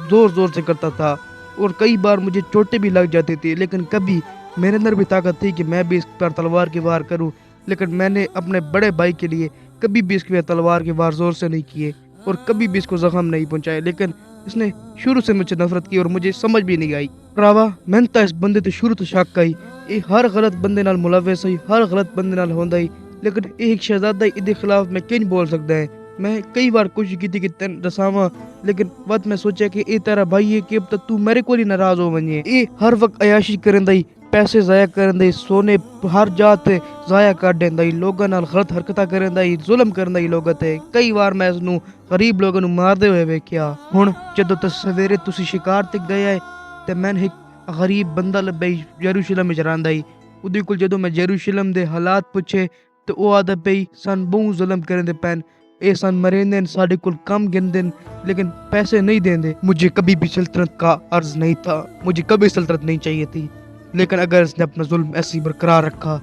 जोर जोर से करता था और कई बार मुझे चोटें भी लग जाती थी, लेकिन कभी मेरे अंदर भी ताकत थी कि मैं भी इस पर तलवार के वार करूं। लेकिन मैंने अपने बड़े भाई के लिए कभी भी इसके तलवार के वार जोर से नहीं किए और कभी भी इसको जख्म नहीं पहुंचाए, लेकिन इसने शुरू से मुझसे नफरत की और मुझे समझ भी नहीं आई। रावा, मैंने तो इस बंदे तो शुरू तो शक कई, ये हर गलत बंदे नाल मुलविस है, हर गलत बंदे नाल होंदा ही, लेकिन एक शहजादा इहदे खिलाफ मैं किंज बोल सकदा है। मैं कई बार कोशिश की थी कि तेन दसावा, लेकिन वत मैं सोचा कि ए तेरा भाई है कि अब तक तू मेरे को ही नाराज हो वने। ए हर वक्त अयाशी करंदा ही, पैसे जाया करंदा ही, सोने हर जात जाया कर देंदा ही, लोगों नाल गलत हरकतां करंदा ही, जुल्म करंदा ही लोगों ते। कई बार मैं इसनू गरीब लोगों नू मारदे हुए वेख्या। हुण जदों तक सवेरे तुसी शिकार ते गए है ते मैंने एक गरीब बंदा लब्भा यरूशलेम विच रहिंदा ही। उहदे कोल जदों मैं यरूशलेम दे हालात पुछे तो वो आदा पई सन बहुत जुल्म करंदे पैन, ए सन मरेंदे साडे कोल कम गिनदे, लेकिन पैसे नहीं देंदे। मुझे कभी भी सल्तनत का अर्ज नहीं था, मुझे कभी सल्तनत नहीं चाहिए थी, लेकिन अगर इसने अपना जुल्म ऐसे ही बरकरार रखा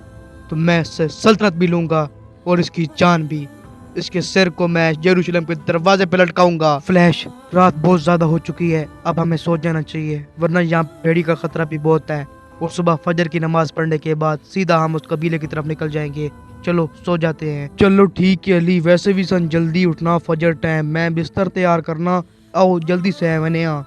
तो मैं इससे सल्तनत भी लूंगा और इसकी जान भी। इसके सिर को मैं यरूशलेम के दरवाजे पे लटकाऊंगा। फ्लैश, रात बहुत ज्यादा हो चुकी है, अब हमें सो जाना चाहिए, वरना यहाँ भेड़ी का खतरा भी बहुत है और सुबह फजर की नमाज पढ़ने के बाद सीधा हम उस कबीले की तरफ निकल जाएंगे। चलो सो जाते हैं। चलो ठीक है अली, वैसे भी सन जल्दी उठना, फजर टाइम, मैं बिस्तर तैयार करना, आओ जल्दी से मैंने यहाँ।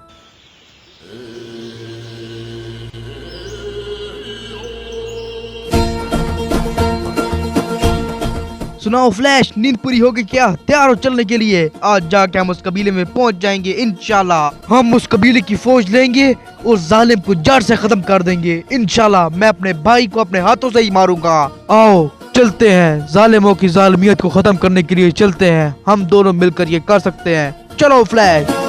सुनाओ फ्लैश, नींद पूरी हो गई क्या? तैयार हो चलने के लिए? आज जाके हम उस कबीले में पहुंच जाएंगे इंशाल्लाह। हम उस कबीले की फौज लेंगे और जालिम को जड़ से खत्म कर देंगे इंशाल्लाह। मैं अपने भाई को अपने हाथों से ही मारूंगा। आओ चलते हैं, जालिमों की जालिमियत को खत्म करने के लिए चलते हैं। हम दोनों मिलकर ये कर सकते हैं। चलो फ्लैश।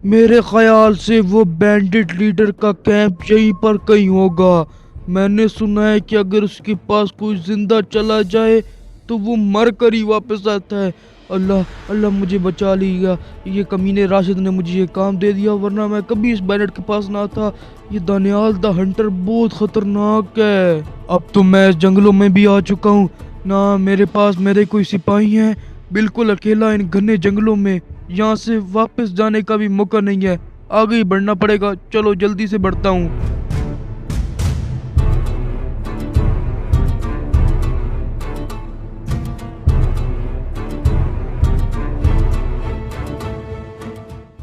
मेरे ख्याल से वो बैंडिट लीडर का कैंप यहीं पर कहीं होगा। मैंने सुना है कि अगर उसके पास कोई जिंदा चला जाए तो वो मर कर ही वापस आता है। अल्लाह अल्लाह मुझे बचा लिया। ये कमीने राशिद ने मुझे ये काम दे दिया, वरना मैं कभी इस बैंडिट के पास ना था। ये दानियाल द हंटर बहुत खतरनाक है। अब तो मैं इस जंगलों में भी आ चुका हूँ ना, मेरे पास मेरे कोई सिपाही हैं। बिल्कुल अकेला इन घने जंगलों में, यहाँ से वापस जाने का भी मौका नहीं है। आगे ही बढ़ना पड़ेगा। चलो जल्दी से बढ़ता हूँ।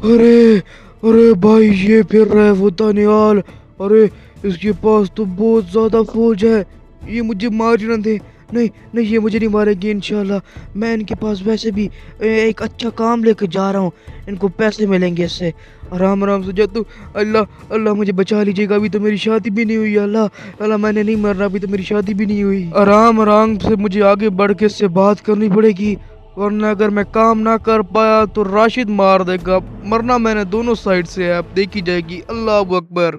अरे अरे भाई, ये फिर रहा है वो दानियाल। अरे इसके पास तो बहुत ज्यादा फौज है, ये मुझे मार ना दे। नहीं नहीं, ये मुझे नहीं मारेगी इंशाल्लाह। मैं इनके पास वैसे भी एक अच्छा काम लेकर जा रहा हूँ, इनको पैसे मिलेंगे इससे। आराम आराम से जा तू। अल्लाह अल्लाह मुझे बचा लीजिएगा, अभी तो मेरी शादी भी नहीं हुई। अल्लाह अल्लाह मैंने नहीं मरना, अभी तो मेरी शादी भी नहीं हुई। आराम आराम से मुझे आगे बढ़ के इससे बात करनी पड़ेगी, वरना अगर मैं काम ना कर पाया तो राशिद मार देगा। मरना मैंने दोनों साइड से है, अब देखी जाएगी। अल्लाह अकबर।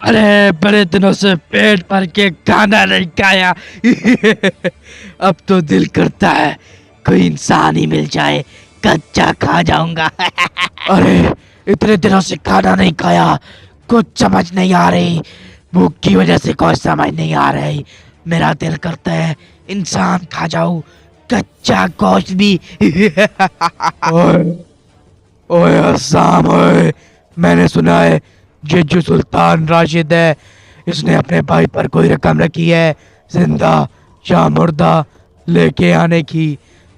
अरे बड़े दिनों से पेट भर के खाना नहीं खाया। अब तो दिल करता है कोई इंसान ही मिल जाए, कच्चा खा जाऊंगा। अरे इतने दिनों से खाना नहीं खाया, कुछ समझ नहीं आ रही। भूख की वजह से कुछ समझ नहीं आ रही। मेरा दिल करता है इंसान खा जाऊं, कच्चा गोश्त भी। ओए ओए अस्साम, ओए मैंने सुना है ये जो सुल्तान राशिद है, इसने अपने भाई पर कोई रकम रखी है जिंदा या मुर्दा लेके आने की।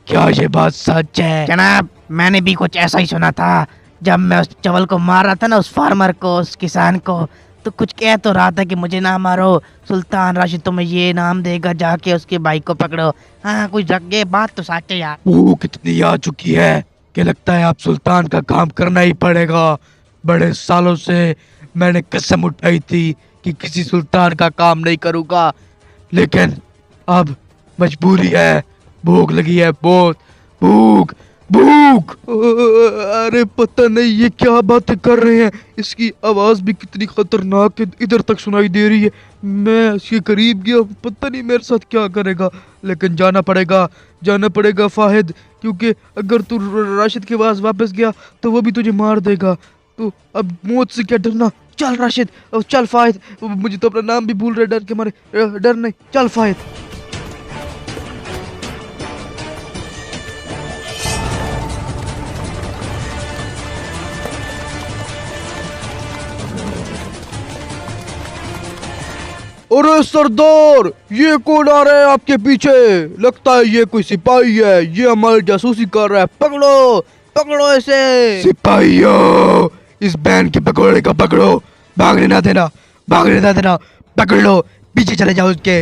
क्या ये बात सच है? जनाब, मैंने भी कुछ ऐसा ही सुना था। जब मैं उस चवल को मार रहा था ना, उस फार्मर को, उस किसान को, तो कुछ कह तो रहा था कि मुझे ना मारो, सुल्तान राशिद तुम्हें ये नाम देगा, जाके उसके भाई को पकड़ो। हाँ, कुछ ये बात तो सच है यार। भूख इतनी आ चुकी है कि लगता है आप सुल्तान का काम करना ही पड़ेगा। बड़े सालों से मैंने कसम उठाई थी कि किसी सुल्तान का काम नहीं करूंगा, लेकिन अब मजबूरी है। भूख लगी है, बहुत भूख भूख। अरे पता नहीं ये क्या बातें कर रहे हैं, इसकी आवाज भी कितनी खतरनाक है, इधर तक सुनाई दे रही है। मैं इसके करीब गया, पता नहीं मेरे साथ क्या करेगा, लेकिन जाना पड़ेगा फाहिद, क्योंकि अगर तू राशिद के पास वापस गया तो वो भी तुझे मार देगा। तो अब मौत से क्या डरना। चल राशिद, चल फाहिद। मुझे तो अपना नाम भी भूल रहा है डर के मारे। डर नहीं, चल फाहिद। अरे सरदार, ये कौन आ रहा है आपके पीछे? लगता है ये कोई सिपाही है, ये हमारी जासूसी कर रहा है। पकड़ो पकड़ो इसे। सिपाहियों, इस बैंड के पकौड़े को पकड़ो, भागने ना देना, भागने ना देना। पकड़ लो, पीछे चले जाओ उसके।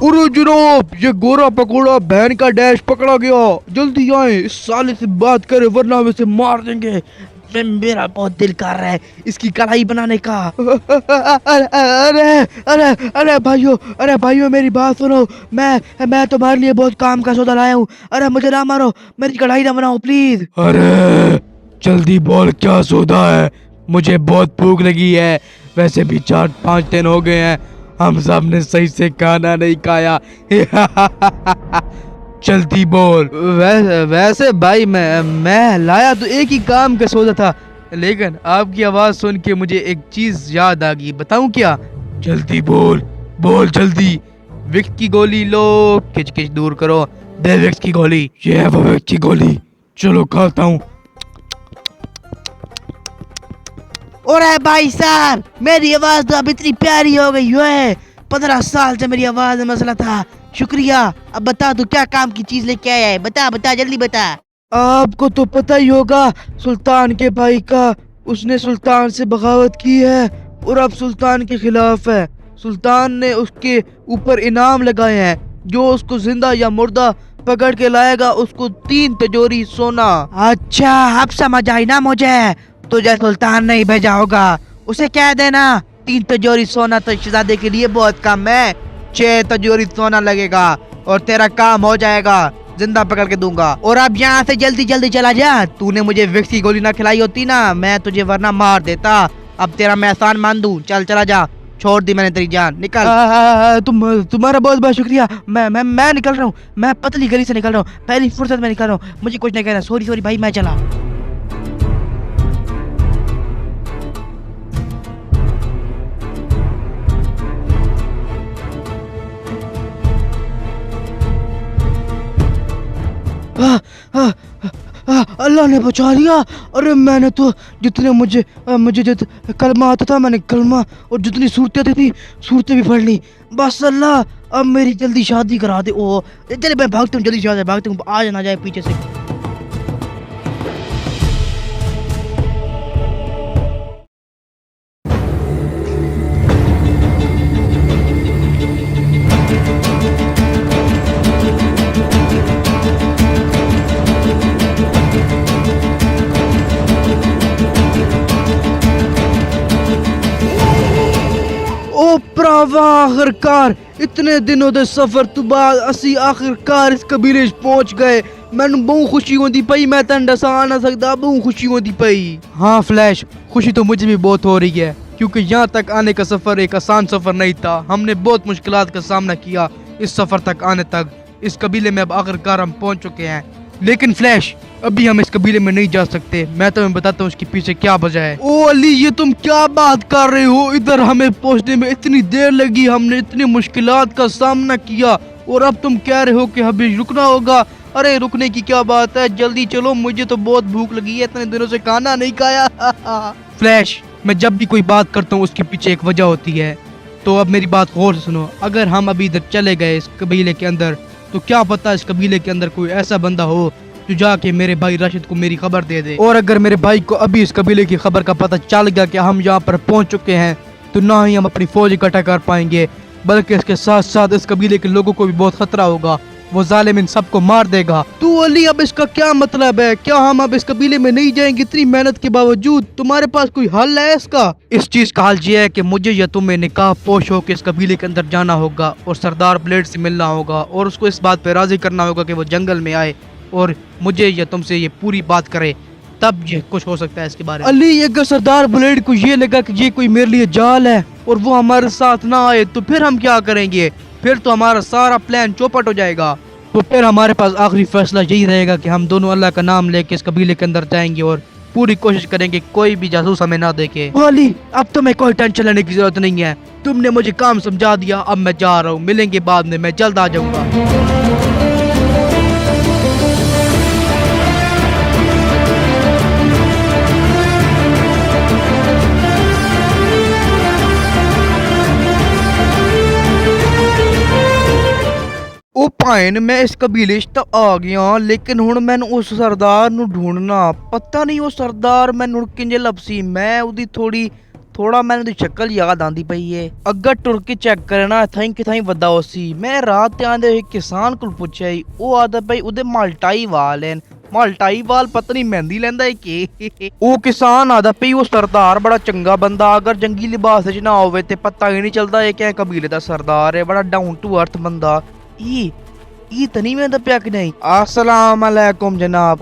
अरे जनाब, ये गोरा पकौड़ा बहन का डैश पकड़ा गया। जल्दी आए, इस साले से बात करें वरना हम इसे मार देंगे। मेरा बहुत दिल कर रहा है इसकी कढ़ाई बनाने का। अरे अरे अरे भाइयों मेरी बात सुनो। मैं तुम्हारे लिए बहुत काम का सौदा लाया हूँ। अरे मुझे ना मारो, मेरी कढ़ाई ना बनाओ प्लीज। अरे जल्दी बोल, क्या सौदा है? मुझे बहुत भूख लगी है। वैसे भी 4-5 दिन हो गए हैं हम सब ने सही से खाना नहीं खाया। जल्दी बोल। वैसे भाई मैं लाया तो एक ही काम का सौदा था, लेकिन आपकी आवाज सुन के मुझे एक चीज याद आ गई। बताऊं क्या? जल्दी बोल, बोल जल्दी। विक्स की गोली लो, खिच खिच दूर करो। दे विक्स की गोली। ये है वो विक्स की गोली, चलो खाता हूँ। अरे भाई साहब, मेरी आवाज तो अब इतनी प्यारी हो गई है। 15 साल से मेरी आवाज में मसला था। शुक्रिया। अब बता तू क्या काम की चीज लेके आया है? बता बता, जल्दी बता। आपको तो पता ही होगा, सुल्तान के भाई का, उसने सुल्तान से बगावत की है और अब सुल्तान के खिलाफ है। सुल्तान ने उसके ऊपर इनाम लगाए हैं। जो उसको जिंदा या मुर्दा पकड़ के लाएगा उसको 3 तिजोरी सोना। अच्छा अब समझ आई ना मुझे, तुझे सुल्तान नहीं भेजा होगा, उसे कह देना 3 तिजोरी सोना तो शहजादे के लिए बहुत कम है, 6 तिजोरी सोना लगेगा और तेरा काम हो जाएगा, जिंदा पकड़ के दूंगा। और अब यहाँ से जल्दी जल्दी चला जा, तूने मुझे विक्स की गोली ना खिलाई होती ना मैं तुझे वरना मार देता। अब तेरा मैं एहसान मान दूं, चल चला जा, छोड़ दी मैंने तेरी जान, निकल। तुम्हारा बहुत बहुत शुक्रिया। मैं निकल रहा हूँ, मैं पतली गली से निकल रहा हूँ, पहली फुर्सत में निकल रहा हूँ, मुझे कुछ नहीं कहना। सॉरी सॉरी भाई, मैं चला। अल्लाह ने बचा लिया। अरे मैंने तो जितने मुझे कलमा आता था मैंने कलमा, और जितनी सूरतें आती थी सूरतें भी पढ़ ली। बस अल्लाह अब मेरी जल्दी शादी करा दे। ओ चले मैं भागता हूँ, जल्दी शादी भागता हूँ, आज ना जाए पीछे से। ओ भरावा आखिरकार इतने दिनों दे सफर तो बाद असी आखिरकार इस कबीले पहुंच गए। मैनू बहुत खुशी होती पई, मैं तेन दसा ना सकता, बहुत खुशी होती पई। हाँ फ्लैश, खुशी तो मुझे भी बहुत हो रही है, क्योंकि यहाँ तक आने का सफर एक आसान सफर नहीं था। हमने बहुत मुश्किलात का सामना किया इस सफर तक आने तक। इस कबीले में अब आखिरकार हम पहुंच चुके हैं। लेकिन फ्लैश, अभी हम इस कबीले में नहीं जा सकते। मैं तुम्हें बताता हूँ इसके पीछे क्या वजह है। ओ अली, ये तुम क्या बात कर रहे हो? इधर हमें पहुंचने में इतनी देर लगी, हमने इतनी मुश्किलात का सामना किया, और अब तुम कह रहे हो कि हमें रुकना होगा। अरे रुकने की क्या बात है, जल्दी चलो, मुझे तो बहुत भूख लगी है, इतने दिनों से खाना नहीं खाया। फ्लैश, मैं जब भी कोई बात करता हूँ उसके पीछे एक वजह होती है, तो अब मेरी बात गौर से सुनो। अगर हम अभी इधर चले गए इस कबीले के अंदर, तो क्या पता इस कबीले के अंदर कोई ऐसा बंदा हो जो जाके मेरे भाई राशिद को मेरी खबर दे दे। और अगर मेरे भाई को अभी इस कबीले की खबर का पता चल गया कि हम यहाँ पर पहुँच चुके हैं, तो ना ही हम अपनी फौज इकट्ठा कर पाएंगे, बल्कि इसके साथ साथ इस कबीले के लोगों को भी बहुत खतरा होगा। वो जालिम इन सबको मार देगा। तू अली, अब इसका क्या मतलब है? क्या हम अब इस कबीले में नहीं जाएंगे इतनी मेहनत के बावजूद? तुम्हारे पास कोई हल है इसका? इस चीज का हाल ये है कि मुझे या तुम्हें निकाह पोश होकर इस कबीले के अंदर जाना होगा और सरदार ब्लेड से मिलना होगा और उसको इस बात पे राजी करना होगा कि वो जंगल में आए और मुझे या तुमसे ये पूरी बात करे, तब ये कुछ हो सकता है इसके बारे में। अली, अगर सरदार ब्लेड को ये लगा कि ये कोई मेरे लिए जाल है और वो हमारे साथ ना आए, तो फिर हम क्या करेंगे? फिर तो हमारा सारा प्लान चौपट हो जाएगा। तो फिर हमारे पास आखिरी फैसला यही रहेगा कि हम दोनों अल्लाह का नाम लेके इस कबीले के अंदर जाएंगे और पूरी कोशिश करेंगे कोई भी जासूस हमें ना देखे। अली, अब तो मैं कोई टेंशन लेने की जरूरत नहीं है, तुमने मुझे काम समझा दिया। अब मैं जा रहा हूँ, मिलेंगे बाद में, मैं जल्द आ जाऊंगा। ओ भाइन, मैं इस कबीले च तो आ गया, लेकिन हुण मैनू उस सरदार नू ढूंढना। पता नहीं वो सरदार मैनू किंज लभसी। मैं उदी थोड़ा मैनू उदी शक्ल याद आंदी पई है। अगर टुर के चेक करे ना, थाई वड्डा होसी। मैं रात ते आंदे होए किसान कोल पुछया ही, ओ आदा पई उदे माल्टाई वाल हैं। माल्टाई वाल पता नहीं मेहंदी लैंदा है के। ओ किसान आदा पई वो सरदार बड़ा चंगा बंदा, अगर जंगी लिबास च ना होवे ते पता ही नहीं चलदा ये क्या कबीले दा सरदार है। बड़ा डाउन टू अर्थ बंदा। ये तो नहीं मैं पिया कि नहीं। अस्सलाम अलैकुम जनाब,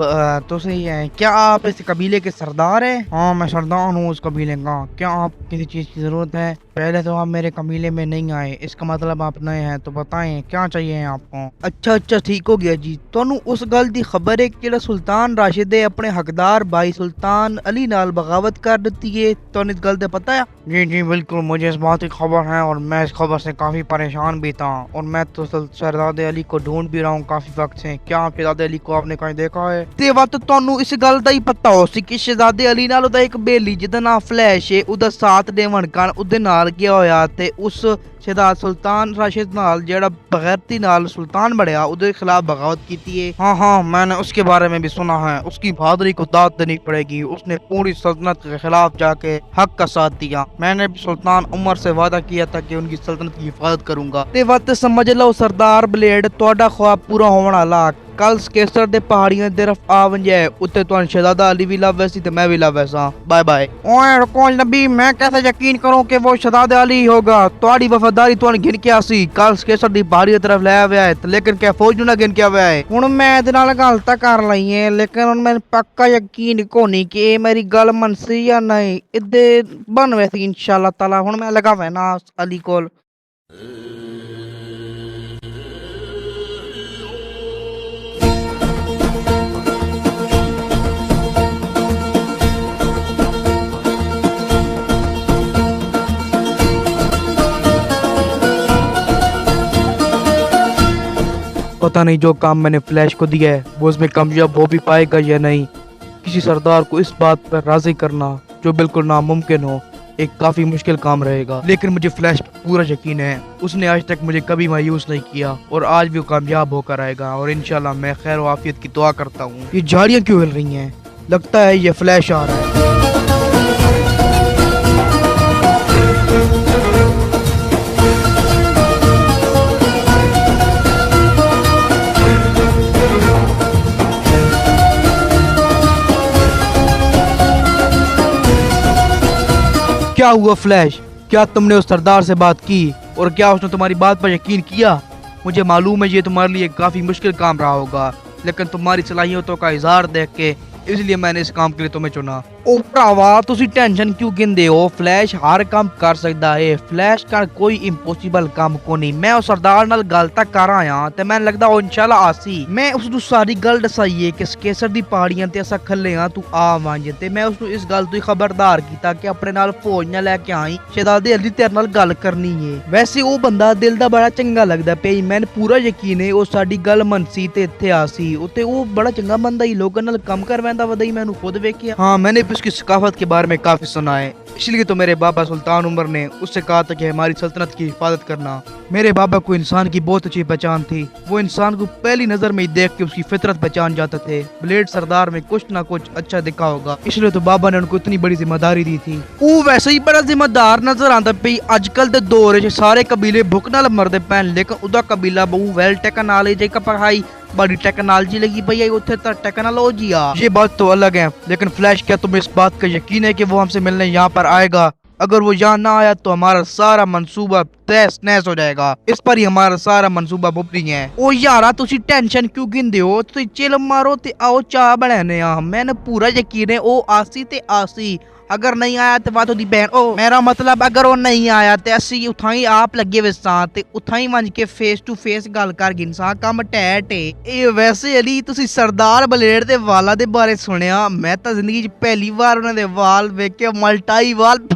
तो सही है, क्या आप इस कबीले के सरदार हैं? हाँ, मैं सरदार हूँ उस कबीले का। क्या आप किसी चीज की जरूरत है? पहले तो आप मेरे कबीले में नहीं आए, इसका मतलब आप नए हैं, तो बताएं क्या चाहिए आपको? अच्छा ठीक हो गया जी। ਤੁਹਾਨੂੰ उस गल दी खबर है कि ਜਿਹੜਾ सुल्तान राशिद है अपने हकदार भाई सुल्तान अली नाल बगावत कर दी है? ਤੁਹਾਨੂੰ इस गल ਦਾ पता है? जी बिल्कुल, मुझे इस बात की खबर है और मैं इस खबर से काफी परेशान भी था, और मैं तो शहजादे अली को ढूंढ भी रहा हूँ काफी वक्त से। क्या आप शहजादे अली को आपने कहीं देखा है? ते वक्त ਤੁਹਾਨੂੰ इस गल ਦਾ ही पता हो सी कि शहजादे अली नाल ਉਹਦਾ ਇੱਕ ਬੇਲੀ ਜਿਹਦਾ ਨਾਮ ਫਲੈਸ਼ ਹੈ, ਉਹਦਾ ਸਾਥ ਦੇਵਣ ਕਾਰਨ ਉਹਦੇ ਨਾਲ नाल गया होया ते उस शहजाद सुल्तान राशिद नाल जेड़ा बगैरती नाल सुल्तान बढ़िया उहदे खिलाफ बगावत की है। हाँ हाँ, मैंने उसके बारे में भी सुना है। उसकी बहादुरी को दाद देनी पड़ेगी। उसने पूरी सल्तनत के खिलाफ जाके हक का साथ दिया। मैंने भी सुल्तान उमर से वादा किया था कि उनकी सल्तनत की हिफाजत करूंगा। ते वक्त समझ लो सरदार ब्लेड, तोड़ा ख्वाब पूरा होने वाला। कल केसर दे पहाड़ियां दी तरफ आ वंजे उत्ते तुहानू शहजादा अली भी लव वैसी ते मैं भी लव वैसा। Bye bye. ओए रुको नबी, मैं कैसे यकीन करूं कि वो शहजादा अली होगा? तुम्हारी वफादारी तुहानू गिन के आसी कल केसर दी पहाड़ी दी तरफ ले आया है, लेकिन क्या फौज नू ना गिन के आया है? हुण मैं इहदे नाल गल तां कर लई है, लेकिन हुण मैनू पक्का यकीन कोनी कि एह मेरी गल मनसी या नहीं। इदे बन वैसी इंशाअल्लाह ताला। हुण मैं लगा वैना अली कोल। पता नहीं जो काम मैंने फ्लैश को दिया है वो उसमें कामयाब हो भी पाएगा या नहीं। किसी सरदार को इस बात पर राजी करना जो बिल्कुल नामुमकिन हो एक काफी मुश्किल काम रहेगा, लेकिन मुझे फ्लैश पर पूरा यकीन है। उसने आज तक मुझे कभी मायूस नहीं किया और आज भी वो कामयाब होकर आएगा और इंशाल्लाह मैं खैर व आफियत की दुआ करता हूँ। ये झाड़ियाँ क्यों हिल रही हैं? लगता है ये फ्लैश आ रहा है। क्या हुआ फ्लैश? क्या तुमने उस सरदार से बात की और क्या उसने तुम्हारी बात पर यकीन किया? मुझे मालूम है ये तुम्हारे लिए काफी मुश्किल काम रहा होगा, लेकिन तुम्हारी सलाहियतों का इजहार देख के इसलिए मैंने इस काम के लिए तुम्हें चुना। ओ भरावा तुसी टेंशन क्यों गिंदे हो? फ्लैश हर काम कर सकदा है। फ्लैश का कोई इम्पॉसिबल काम को नहीं। मैं उस सरदार नाल गल तक कर आया ते मैं लगदा ओ इंशाल्लाह आसी। मैं उसनु सारी गल दसाई है कि केसर दी पहाड़ियां ते असा खल्ले हां तू आ वंज ते मैं उसनु इस गल तो खबरदार कीता कि अपने नाल फौज ना लेके आई, शहजादे अली तेरे नाल गल करनी है। वैसे ओ बंदा दिल दा बड़ा चंगा लगदा पे, मैंने पूरा यकीन है ओ साडी गल मनसी ते इत्थे आसी। उते ओ बड़ा चंगा बंदा ही, लोकां नाल कम कर वैंदा वदई मैनू खुद वेखिया। हां मैंने उसकी सकाफत के बारे में काफी सुना है, इसलिए तो मेरे बाबा सुल्तान उमर ने उससे कहा था कि हमारी सल्तनत की हिफाजत करना। मेरे बाबा को इंसान की बहुत अच्छी पहचान थी। वो इंसान को पहली नजर में ही देख के उसकी फितरत पहचान जाते थे। ब्लेड सरदार में कुछ ना कुछ अच्छा दिखा होगा, इसलिए तो बाबा ने उनको इतनी बड़ी जिम्मेदारी दी थी। वो वैसे ही बड़ा जिम्मेदार नजर आता पे। अजकल के दौर च सारे कबीले भुख नाल मरदे पैन, लेकिन उदा कबीला बहु वेल टेक्नोलॉजी जेका पढ़ाई बड़ी टेक्नोलॉजी लगी भैया उत्थे तो टेक्नोलॉजी आ। ये बात तो अलग है, लेकिन फ्लैश क्या तुम्हें इस बात का यकीन है कि वो हमसे मिलने यहाँ पर आएगा? अगर वो यहाँ ना आया तो हमारा सारा मंसूबा तहस नहस हो जाएगा। इस पर ही हमारा सारा मंसूबा बुबरी है। ओ यारा तुसी टेंशन क्यों गिंदे हो? तुसी चिल मारो ते आओ चाह बनाने आ। मैंने पूरा यकीन है ओ आसी ते आसी। अगर नहीं आया तो बात होती बहन। ओ मेरा मतलब अगर वो नहीं आया तो असी उठाई आप लगे विसा ते उठाई मंज के फेस टू फेस गल कर गिनसा काम टैट है। ए वैसे अली तुसी सरदार ब्लेड दे वाला दे बारे सुनिया? मैं तो जिंदगी च पहली बार उन्हां दे वाल वेख के मल्टाई वाल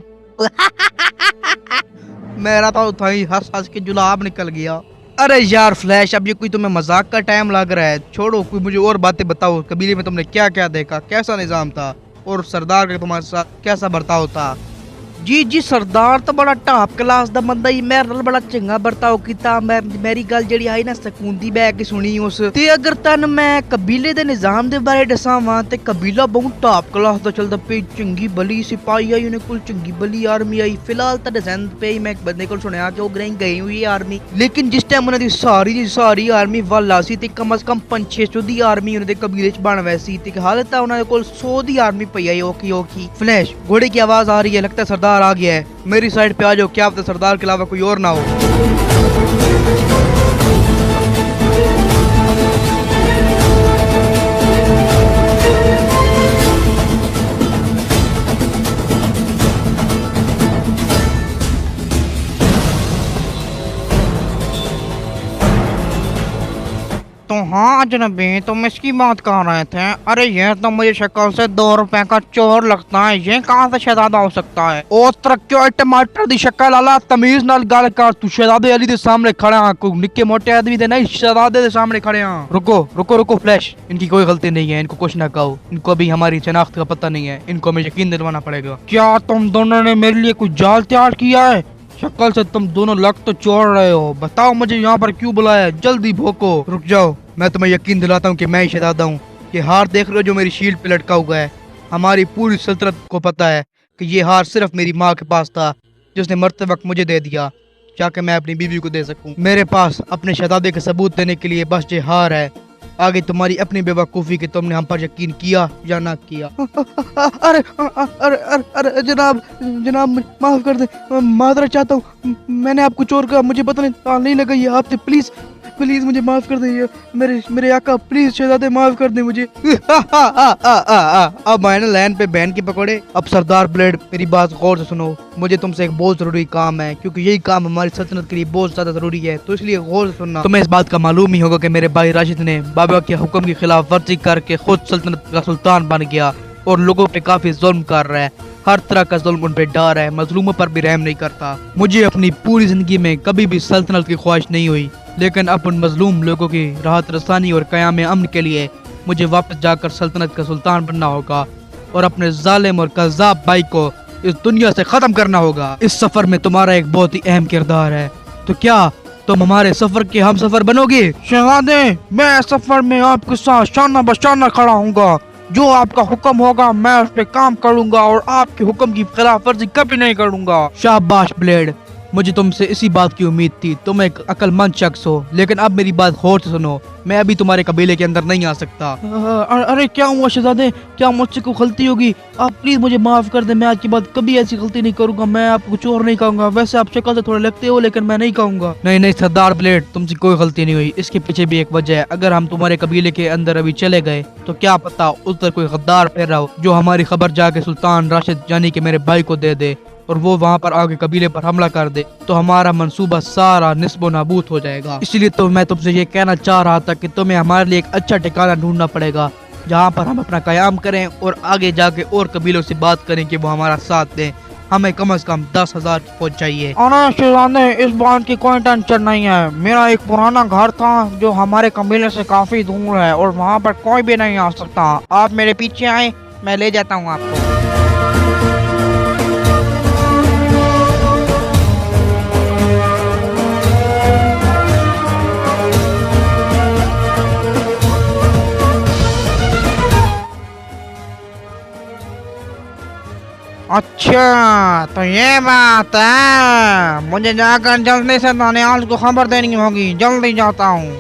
मेरा तो उठाई हंस हंस के जुलाब निकल गया। अरे यार फ्लैश, अब ये कोई तुम्हें मजाक का टाइम लग रहा है? छोड़ो, कोई मुझे और बातें बताओ। कबीले में तुमने क्या क्या देखा, कैसा निजाम था और सरदार का तुम्हारे साथ कैसा बर्ताव था? जी सरदार तो बड़ा टॉप क्लास दा बंदा ही, मेरे नाल बड़ा चंगा बर्ताव कीता। मेरी गल जेड़ी आई ना सकून दी बैग सुनी उस ते। अगर तन मैं कबीले दे निजाम दे बारे दसां वां ते कबीला बहुत टॉप क्लास दा चलदा पे। चंगी बली सिपाही आई उन्हें कुल, चंगी बली आर्मी आई। फिलहाल तो डिजाइन पे मैं एक बंदे को सुनया कि वो गई हुई आर्मी, लेकिन जिस टाइम उन्हें दी सारी आर्मी वाला सी ते कम से कम 500-600 दी आर्मी उन्हें कबीले च बन वैसी ते हाल तां उन्हें कोल 100 दी आर्मी पई आई। ओकी फ्लैश, घोड़े की आवाज आ रही है, लगता है सरदार आ गया है। मेरी साइड पे आ जाओ, क्या पता सरदार के अलावा कोई और ना हो। तो हाँ अजनबी, तुम इसकी बात कर रहे थे? अरे ये तो मुझे शक्ल से 2 रुपए का चोर लगता है। ये कहाँ से शहजादा हो सकता है? ओ तरक्यो टमाटर दी शक्ल आला, तमीज नाल गल कर। तू शहजादे अली दे सामने खड़ा है, कोई निक्के मोटे आदमी दे नहीं, शहजादे दे सामने खड़े हैं। रुको फ्लैश, इनकी कोई गलती नहीं है, इनको कुछ ना कहो। इनको अभी हमारी शनाख्त का पता नहीं है, इनको हमें यकीन दिलवाना पड़ेगा। क्या तुम दोनों ने मेरे लिए कुछ जाल तैयार किया है? शक्ल से तुम दोनों लग तो चोर रहे हो। बताओ मुझे यहाँ पर क्यों बुलाया? जल्दी भोको। रुक जाओ, मैं तुम्हें यकीन दिलाता हूँ कि मैं ही शहजादा हूँ। ये हार देख रहे हो जो मेरी शील्ड पे लटका हुआ है? हमारी पूरी सल्तनत को पता है कि ये हार सिर्फ मेरी माँ के पास था, जिसने मरते वक्त मुझे दे दिया, जाके मैं अपनी बीवी को दे सकूं। मेरे पास अपने शहजादे के सबूत देने के लिए बस ये हार है। आगे तुम्हारी अपनी बेवकूफ़ी कि तुमने हम पर यकीन किया या ना किया। अरे अरे अरे अरे जनाब, जनाब माफ कर दे, माजरा चाहता हूँ। मैंने आपको चोर कहा, मुझे पता नहीं लगा ये आपसे। प्लीज प्लीज मुझे माफ कर दे, मेरे आका, प्लीज शहजादे माफ कर दे मुझे। अब मैंने लाइन पे बहन के पकड़े। अब सरदार ब्लेड, मेरी बात गौर से सुनो। मुझे तुमसे एक बहुत जरूरी काम है, क्योंकि यही काम हमारी सल्तनत के लिए बहुत ज्यादा जरूरी है, तो इसलिए गौर से सुनना। तुम्हें इस बात का मालूम ही होगा कि मेरे भाई राशिद ने बाबा के हुक्म की खिलाफ वर्जी करके खुद सल्तनत का सुल्तान बन गया और लोगों पे काफी जुल्म कर रहा है। हर तरह का जुल्म उन पे डार है, मजलूमों पर भी रहम नहीं करता। मुझे अपनी पूरी जिंदगी में कभी भी सल्तनत की ख्वाहिश नहीं हुई, लेकिन अब उन मजलूम लोगों की राहत रसानी और क़याम अमन के लिए मुझे वापस जाकर सल्तनत का सुल्तान बनना होगा और अपने जालिम और कज़्ज़ाब भाई को इस दुनिया से खत्म करना होगा। इस सफर में तुम्हारा एक बहुत ही अहम किरदार है, तो क्या तुम हमारे सफर के हम सफर बनोगे? शहजादे, मैं सफर में आपके साथ शाना बशाना खड़ा हूँगा। जो आपका हुक्म होगा मैं उस पे काम करूँगा और आपके हुक्म की खिलाफ वर्जी कभी नहीं करूँगा। शाबाश ब्लेड, मुझे तुमसे इसी बात की उम्मीद थी। तुम एक अक्लमंद शख्स हो, लेकिन अब मेरी बात गौर से सुनो। मैं अभी तुम्हारे कबीले के अंदर नहीं आ सकता। अरे क्या हुआ शहजादे, क्या मुझसे कोई गलती होगी? आप प्लीज मुझे माफ कर दे, मैं आज के बाद कभी ऐसी गलती नहीं करूंगा। मैं आपको चोर नहीं कहूंगा, वैसे आप शक्ल से थोड़ा लगते हो, लेकिन मैं नहीं कहूंगा। नहीं नहीं सरदार ब्लेड, तुमसे कोई गलती नहीं हुई। इसके पीछे भी एक वजह है। अगर हम तुम्हारे कबीले के अंदर अभी चले गए तो क्या पता उधर कोई गद्दार फिर रहा हो जो हमारी खबर जाके सुल्तान राशिद यानी कि मेरे भाई को दे दे और वो वहाँ पर आगे कबीले पर हमला कर दे, तो हमारा मंसूबा सारा निस्बो नाबूद हो जाएगा। इसलिए तो मैं तुमसे ये कहना चाह रहा था कि तुम्हें हमारे लिए एक अच्छा ठिकाना ढूंढना पड़ेगा जहाँ पर हम अपना कयाम करें और आगे जाके और कबीलों से बात करें कि वो हमारा साथ दें। हमें कम से कम 10,000 की फौज चाहिए। अरे शहजादे, इस बात की कोई टेंशन नहीं है। मेरा एक पुराना घर था जो हमारे कबीले से काफी दूर है और वहाँ पर कोई भी नहीं आ सकता। आप मेरे पीछे आए, मैं ले जाता हूँ आपको। अच्छा तो ये बात है, मुझे जाकर जल्दी से दानियाल को खबर देनी होगी। जल्दी जाता हूँ।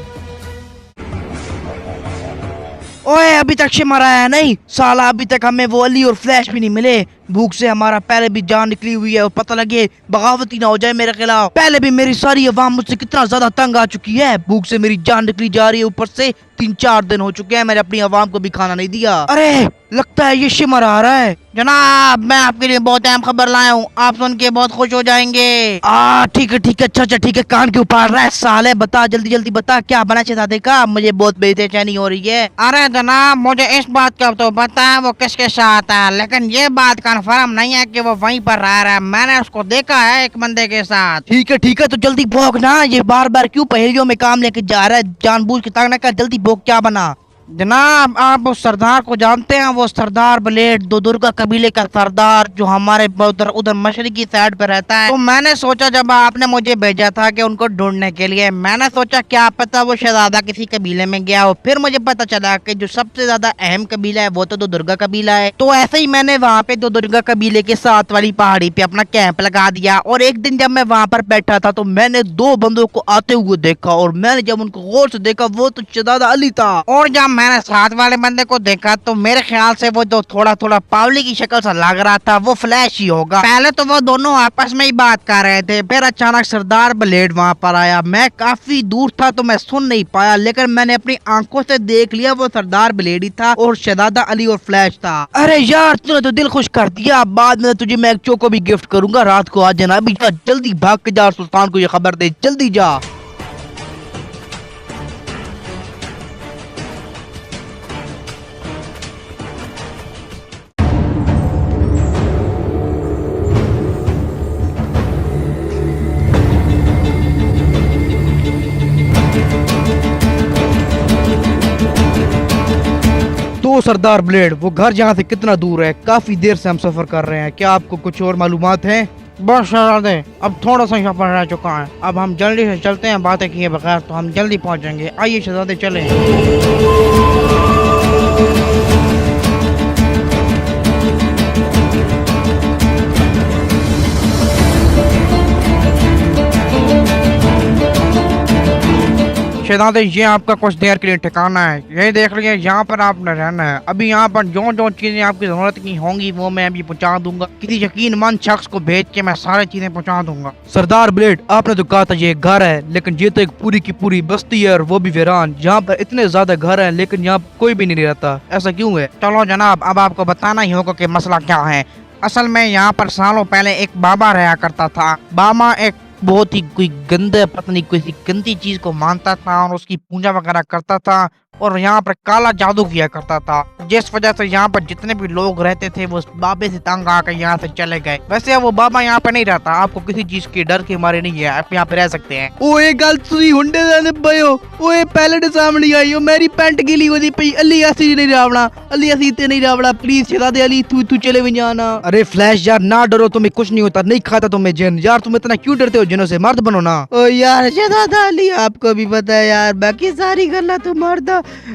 ओए, अभी तक शिमर आया नहीं साला। अभी तक हमें वो अली और फ्लैश भी नहीं मिले। भूख से हमारा पहले भी जान निकली हुई है और पता लगे बगावत ही ना हो जाए मेरे खिलाफ। पहले भी मेरी सारी अवाम मुझसे कितना ज्यादा तंग आ चुकी है। भूख से मेरी जान निकली जा रही है, ऊपर से 3-4 दिन हो चुके हैं मैंने अपनी अवाम को भी खाना नहीं दिया। अरे लगता है ये शिमर आ रहा है। जनाब, मैं आपके लिए बहुत अहम खबर लाया हूँ, आप सुन के बहुत खुश हो जाएंगे। ठीक है ठीक है, अच्छा ठीक है, कान क्यों पाड़ रहा है साले? बता जल्दी जल्दी बता, क्या बना शहजादे का? मुझे बहुत बेचैनी हो रही है। अरे जनाब, मुझे इस बात का तो पता है वो किसके साथ है, लेकिन ये बात कंफर्म नहीं है कि वो वहीं पर रह रहा है। मैंने उसको देखा है एक बंदे के साथ। ठीक है, तो जल्दी भोग ना। ये बार बार क्यों पहेलियों में काम लेके जा रहा है? जानबूझ के ताकना का, जल्दी भोग, क्या बना? जनाब, आप उस सरदार को जानते हैं? वो सरदार ब्लेड, दो दुर्गा कबीले का सरदार जो हमारे उधर मशरकी साइड पे रहता है। तो मैंने सोचा जब आपने मुझे भेजा था कि उनको ढूंढने के लिए, मैंने सोचा क्या पता वो शहजादा किसी कबीले में गया हो। फिर मुझे पता चला कि जो सबसे ज्यादा अहम कबीला है वो तो दो दुर्गा कबीला है। तो ऐसे ही मैंने वहाँ पे दो दुर्गा कबीले के साथ वाली पहाड़ी पे अपना कैंप लगा दिया। और एक दिन जब मैं वहाँ पर बैठा था तो मैंने 2 बंदों को आते हुए देखा और मैंने जब उनको गौर से देखा वो तो शहजादा अली था। और जब मैंने साथ वाले बंदे को देखा तो मेरे ख्याल से वो जो थोड़ा पावली की शक्ल सा लग रहा था वो फ्लैश ही होगा। पहले तो वो दोनों आपस में ही बात कर रहे थे, फिर अचानक सरदार ब्लेड वहाँ पर आया। मैं काफी दूर था तो मैं सुन नहीं पाया, लेकिन मैंने अपनी आंखों से देख लिया वो सरदार ब्लेड ही था और शहजादा अली और फ्लैश था। अरे यार, तूने तो दिल खुश कर दिया। बाद में तुझे मैं एक चोको भी गिफ्ट करूंगा, रात को आ जाना। अभी जल्दी भाग के जा, सुल्तान को ये खबर दे, जल्दी जा। तो सरदार ब्लेड, वो घर यहाँ से कितना दूर है? काफी देर से हम सफर कर रहे हैं, क्या आपको कुछ और मालूमात हैं? बस शहजादे, अब थोड़ा सा सफर रह चुका है, अब हम जल्दी से चलते हैं, बातें किए बगैर तो हम जल्दी पहुंचेंगे। आइए शहजादे चलें। शहजादे, ये आपका कुछ देर के लिए ठिकाना है, ये देख लीजिए, यहाँ पर आपने रहना है। अभी यहाँ पर जो जो चीजें आपकी जरूरत की होंगी वो मैं अभी पहुँचा दूंगा। किसी यकीनमंद शख्स को भेज के मैं सारी चीजें पहुँचा दूंगा। सरदार ब्लेड, आपने तो कहा था ये घर है, लेकिन ये तो एक पूरी की पूरी बस्ती है और वो भी वीरान। यहाँ पर इतने ज्यादा घर हैं लेकिन यहाँ कोई भी नहीं रहता, ऐसा क्यों है? चलो जनाब, अब आपको बताना ही होगा कि मसला क्या है। असल में यहाँ पर सालों पहले एक बाबा रहा करता था। बाबा एक बहुत ही कोई गंदे, पत्नी कोई गंदी चीज को मानता था और उसकी पूजा वगैरह करता था और यहाँ पर काला जादू किया करता था, जिस वजह से यहाँ पर जितने भी लोग रहते थे वो उस बाबे से तंग आकर यहाँ से चले गए। वैसे वो बाबा यहाँ पे नहीं रहता, आपको किसी चीज के डर के मारे नहीं है, आप यहाँ पे रह सकते हैं। ओए गल तुसी हुंडे दा बयो, ओए पहले दे सामने आइयो, मेरी पैंट गीली होदी पई। अली ऐसी नहीं रावणा, अली ऐसी ते नहीं रावणा, प्लीज शहजादे अली तू तू चले भी जाना। अरे फ्लैश यार, ना डरो, तुम्हें कुछ नहीं होता, नहीं खाता तुम्हें जिन। यार तुम इतना क्यों डरते हो जिनों से? मर्द बनो ना। ओ यार शहजादा अली, आपको भी पता है यार, बाकी सारी गल्ला तू मर्द,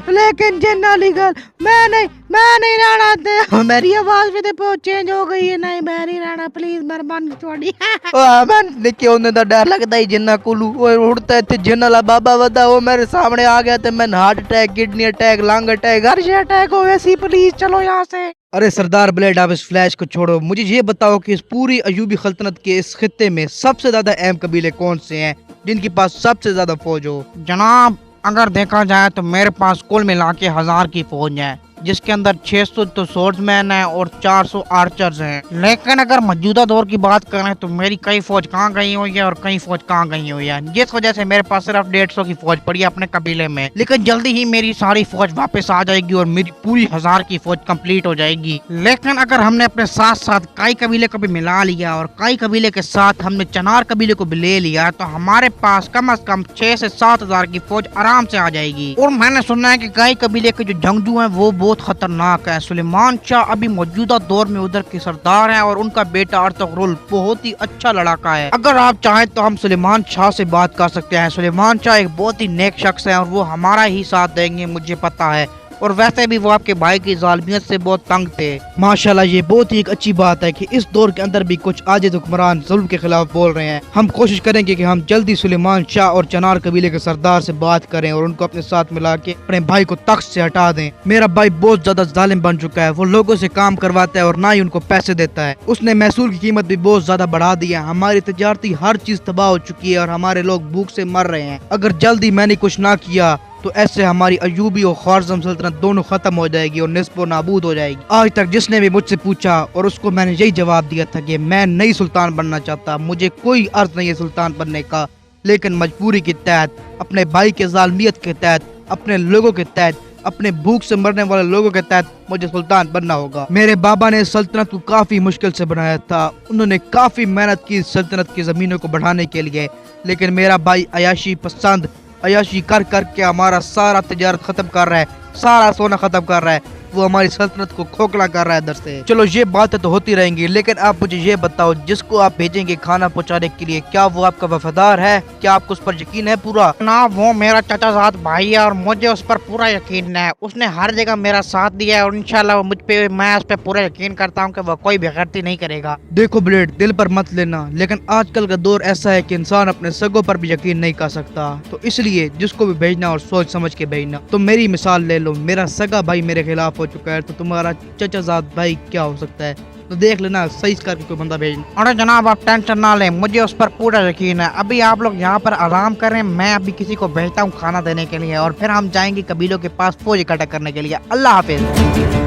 लेकिन जिन वाली गल मैं नहीं रहना दे। मेरी आवाज भी तो चेंज हो गई है, नहीं मैं नहीं रहना, प्लीज मेहरबानी थोड़ी। मैं लेके उन्हें तो डर लगता ही जिन्ना कोलू, ओए उड़ता है जिन्न वाला बाबा वदा, वो मेरे सामने आ गया तो मैंने heart attack, kidney attack, lung attack, हर शे अटैक हो वैसी, प्लीज चलो यहाँ से। अरे सरदार ब्लेड, आप इस फ्लैश को छोड़ो, मुझे ये बताओ कि इस पूरी अयूबी सल्तनत के इस खित्ते में सबसे ज्यादा अहम कबीले कौन से हैं जिनके पास सबसे ज्यादा फौज हो? जनाब, अगर देखा जाए तो मेरे पास कुल मिला के 1000 की फौज है, जिसके अंदर 600 तो स्वॉर्ड्समैन है और 400 आर्चर्स हैं। लेकिन अगर मौजूदा दौर की बात करें तो मेरी कई फौज कहाँ गई हुई है और कई फौज कहाँ गई हुई है, जिस वजह से मेरे पास सिर्फ 150 की फौज पड़ी है अपने कबीले में। लेकिन जल्दी ही मेरी सारी फौज वापस आ जाएगी और मेरी पूरी 1000 की फौज कंप्लीट हो जाएगी। लेकिन अगर हमने अपने साथ साथ कई कबीले को भी मिला लिया और कई कबीले के साथ हमने चनार कबीले को भी ले लिया तो हमारे पास कम से कम 6 से 7,000 की फौज आराम से आ जाएगी। और मैंने सुना है कि कई कबीले के जो जंगजू हैं वो बहुत खतरनाक है। सुलेमान शाह अभी मौजूदा दौर में उधर के सरदार हैं और उनका बेटा अर्तुगरुल बहुत ही अच्छा लड़ाका है। अगर आप चाहें तो हम सुलेमान शाह से बात कर सकते हैं। सुलेमान शाह एक बहुत ही नेक शख्स है और वो हमारा ही साथ देंगे, मुझे पता है। और वैसे भी वो आपके भाई की जालिमियत से बहुत तंग थे। माशाल्लाह, ये बहुत ही एक अच्छी बात है कि इस दौर के अंदर भी कुछ आजिज़ हुक्मरान जुल्म के खिलाफ बोल रहे हैं। हम कोशिश करेंगे कि हम जल्दी सुलेमान शाह और चनार कबीले के सरदार से बात करें और उनको अपने साथ मिला के अपने भाई को तख्त से हटा दें। मेरा भाई बहुत ज्यादा जालिम बन चुका है, वो लोगों से काम करवाता है और ना ही उनको पैसे देता है। उसने महसूल की कीमत भी बहुत ज्यादा बढ़ा दी है। हमारी तजारती हर चीज तबाह हो चुकी है और हमारे लोग भूख से मर रहे हैं। अगर जल्दी मैंने कुछ ना किया तो ऐसे हमारी अयूबी और ख्वारिज़म सल्तनत दोनों खत्म हो जाएगी और निस्बो नाबूद हो जाएगी। आज तक जिसने भी मुझसे पूछा और उसको मैंने यही जवाब दिया था कि मैं नई सुल्तान बनना चाहता, मुझे कोई अर्ज नहीं है सुल्तान बनने का, लेकिन मजबूरी के तहत, अपने भाई के जालिमियत के तहत, अपने लोगों के तहत, अपने भूख से मरने वाले लोगों के तहत मुझे सुल्तान बनना होगा। मेरे बाबा ने सल्तनत को काफी मुश्किल से बनाया था, उन्होंने काफी मेहनत की सल्तनत की जमीनों को बढ़ाने के लिए, लेकिन मेरा भाई अयाशी पसंद, अयाशी कर कर के हमारा सारा तजारत खत्म कर रहा है, सारा सोना खत्म कर रहा है, वो हमारी सल्तनत को खोखला कर रहा है अंदर से। चलो ये बातें तो होती रहेंगी, लेकिन आप मुझे ये बताओ, जिसको आप भेजेंगे खाना पहुंचाने के लिए, क्या वो आपका वफादार है? क्या आपको उस पर यकीन है पूरा? ना, वो मेरा चाचाजाद भाई है और मुझे उस पर पूरा यकीन है। उसने हर जगह मेरा साथ दिया है और इंशाल्लाह वो मुझ पे, मैं उस पर पूरा यकीन करता हूँ कि वो कोई बेगैरती नहीं करेगा। देखो ब्लेड, दिल पर मत लेना, लेकिन आजकल का दौर ऐसा है कि इंसान अपने सगों पर भी यकीन नहीं कर सकता, तो इसलिए जिसको भी भेजना और सोच समझ के भेजना। तो मेरी मिसाल ले लो, मेरा सगा भाई मेरे खिलाफ हो चुका है, तो तुम्हारा चचाजाद भाई क्या हो सकता है? तो देख लेना, सही करके कोई बंदा भेजना। अरे जनाब, आप टेंशन ना लें, मुझे उस पर पूरा यकीन है। अभी आप लोग यहाँ पर आराम करें, मैं अभी किसी को भेजता हूँ खाना देने के लिए और फिर हम जाएंगे कबीलों के पास फौज इकट्ठा करने के लिए। अल्लाह हाफिज।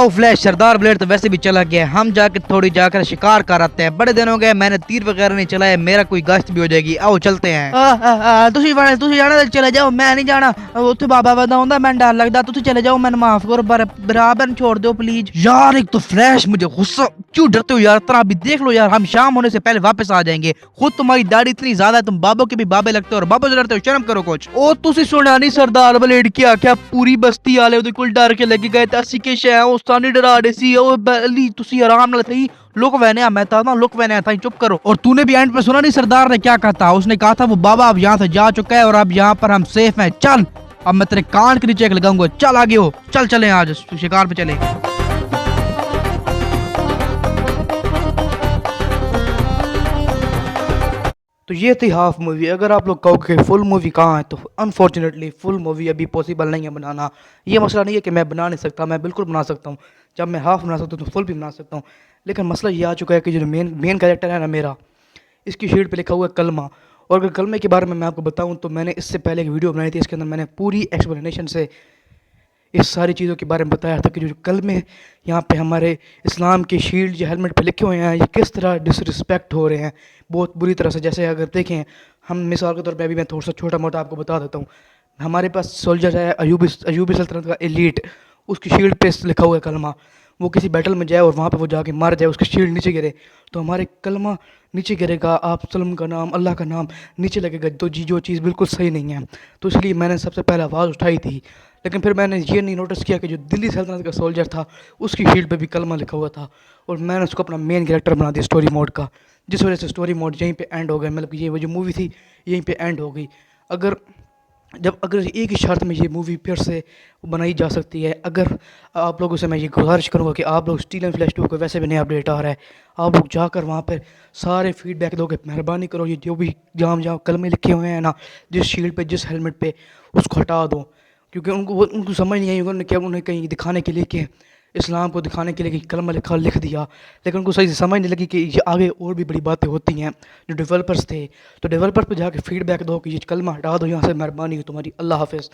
आओ फ्लैश, सरदार ब्लेड तो वैसे भी चला गया है, हम जाके थोड़ी जाकर शिकार कर आते हैं। बड़े दिन हो गए मैंने तीर वगैरह नहीं चलाया, मेरा कोई गश्त भी हो जाएगी। आओ चलते हैं। तुसी जाना तो चले जाओ, मैं नहीं जाना। उत्थे बाबा बदा होंदा, मैं डर लगदा। तुसी चले जाओ, मैंने माफ करो, बराबर छोड़ दो प्लीज। यार एक तो फ्लैश मुझे गुस्सा, क्यों डरते हो यार? तरह अभी देख लो यार, हम शाम होने से पहले वापस आ जाएंगे। खुद तुम्हारी दाढ़ी इतनी ज्यादा है, तुम बाबों के भी बाबे लगते हो और बाबों से डरते हो, शर्म करो कुछ। ओ तुसी सुना नहीं सरदार ब्लेड क्या क्या पूरी बस्ती वाले ਉਹਦੇ ਕੋਲ डर के लगे गए ਅਸੀਂ ਕਿ ਸ਼ੈ ਉਸ ਤਾਂ नहीं डरा रहे सी। ओ बली तुसी आराम ਨਾਲ थी लुक वहने मैं था ना, लुक वहने था, चुप करो। और तूने भी एंड पे सुना नहीं सरदार ने क्या कहा था? उसने कहा था वो बाबा अब यहाँ से जा चुका है और अब यहाँ पर हम सेफ हैं। चल अब मैं तेरे कान के नीचे एक लगाऊंगा, चल आगे हो, चल चले आज शिकार पे चले। तो ये थी हाफ मूवी। अगर आप लोग कहोगे फुल मूवी कहाँ है, तो अनफॉर्चुनेटली फुल मूवी अभी पॉसिबल नहीं है बनाना। ये मसला नहीं है कि मैं बना नहीं सकता, मैं बिल्कुल बना सकता हूँ। जब मैं हाफ बना सकता हूँ तो फुल भी बना सकता हूँ। लेकिन मसला ये आ चुका है कि जो मेन कैरेक्टर है ना मेरा, इसकी शीट पे लिखा हुआ है कलमा। और अगर कलमे के बारे में मैं आपको बताऊँ तो मैंने इससे पहले एक वीडियो बनाई थी, इसके अंदर मैंने पूरी एक्सप्लेनेशन से इस सारी चीज़ों के बारे में बताया था कि जो कलमे यहाँ पे हमारे इस्लाम के शील्ड जो हेलमेट पे लिखे हुए हैं, ये किस तरह डिसरिस्पेक्ट हो रहे हैं बहुत बुरी तरह से। जैसे अगर देखें हम मिसाल के तौर पे, अभी मैं थोड़ा सा छोटा मोटा आपको बता देता हूँ। हमारे पास सोल्जर है अयूबी सल्तनत का एलीट, उसकी शील्ड पे लिखा हुआ है कलमा। वो किसी बैटल में जाए और वहाँ पे वो जाके मार जाए, उसकी शील्ड नीचे गिरे तो हमारे कलमा नीचे गिरेगा, आप सलम का नाम, अल्लाह का नाम नीचे लगेगा। तो जो चीज़ बिल्कुल सही नहीं है, तो इसलिए मैंने सबसे पहले आवाज़ उठाई थी। लेकिन फिर मैंने ये नहीं नोटिस किया कि जो दिल्ली सल्तनत का सोल्जर था उसकी शील्ड पे भी कलमा लिखा हुआ था, और मैंने उसको अपना मेन कैरेक्टर बना दिया स्टोरी मोड का, जिस वजह से स्टोरी मोड यहीं पे एंड हो गया। मतलब ये वो जो मूवी थी यहीं पे एंड हो गई। अगर एक ही शर्त में ये मूवी फिर से बनाई जा सकती है, अगर आप लोगों से मैं ये गुजारिश करूँगा कि आप लोग स्टील एंड फ्लैश 2 को, वैसे भी नया अपडेट आ रहा है, आप लोग जाकर वहाँ पर सारे फीडबैक दोगे, मेहरबानी करो। ये जो भी जहाँ कलमे लिखे हुए हैं ना, जिस शील्ड पे जिस हेलमेट पे, उसको हटा दो। क्योंकि उनको समझ नहीं आई, उन्होंने क्या, उन्हें कहीं दिखाने के लिए कि इस्लाम को दिखाने के लिए कि कलमा लिख दिया, लेकिन उनको सही से समझ नहीं लगी कि ये आगे और भी बड़ी बातें होती हैं। जो डेवलपर्स थे, तो डेवलपर्स पे जाके फीडबैक दो कि ये कलमा हटा दो यहाँ से, मेहरबानी हो तुम्हारी। अल्लाह हाफिज़।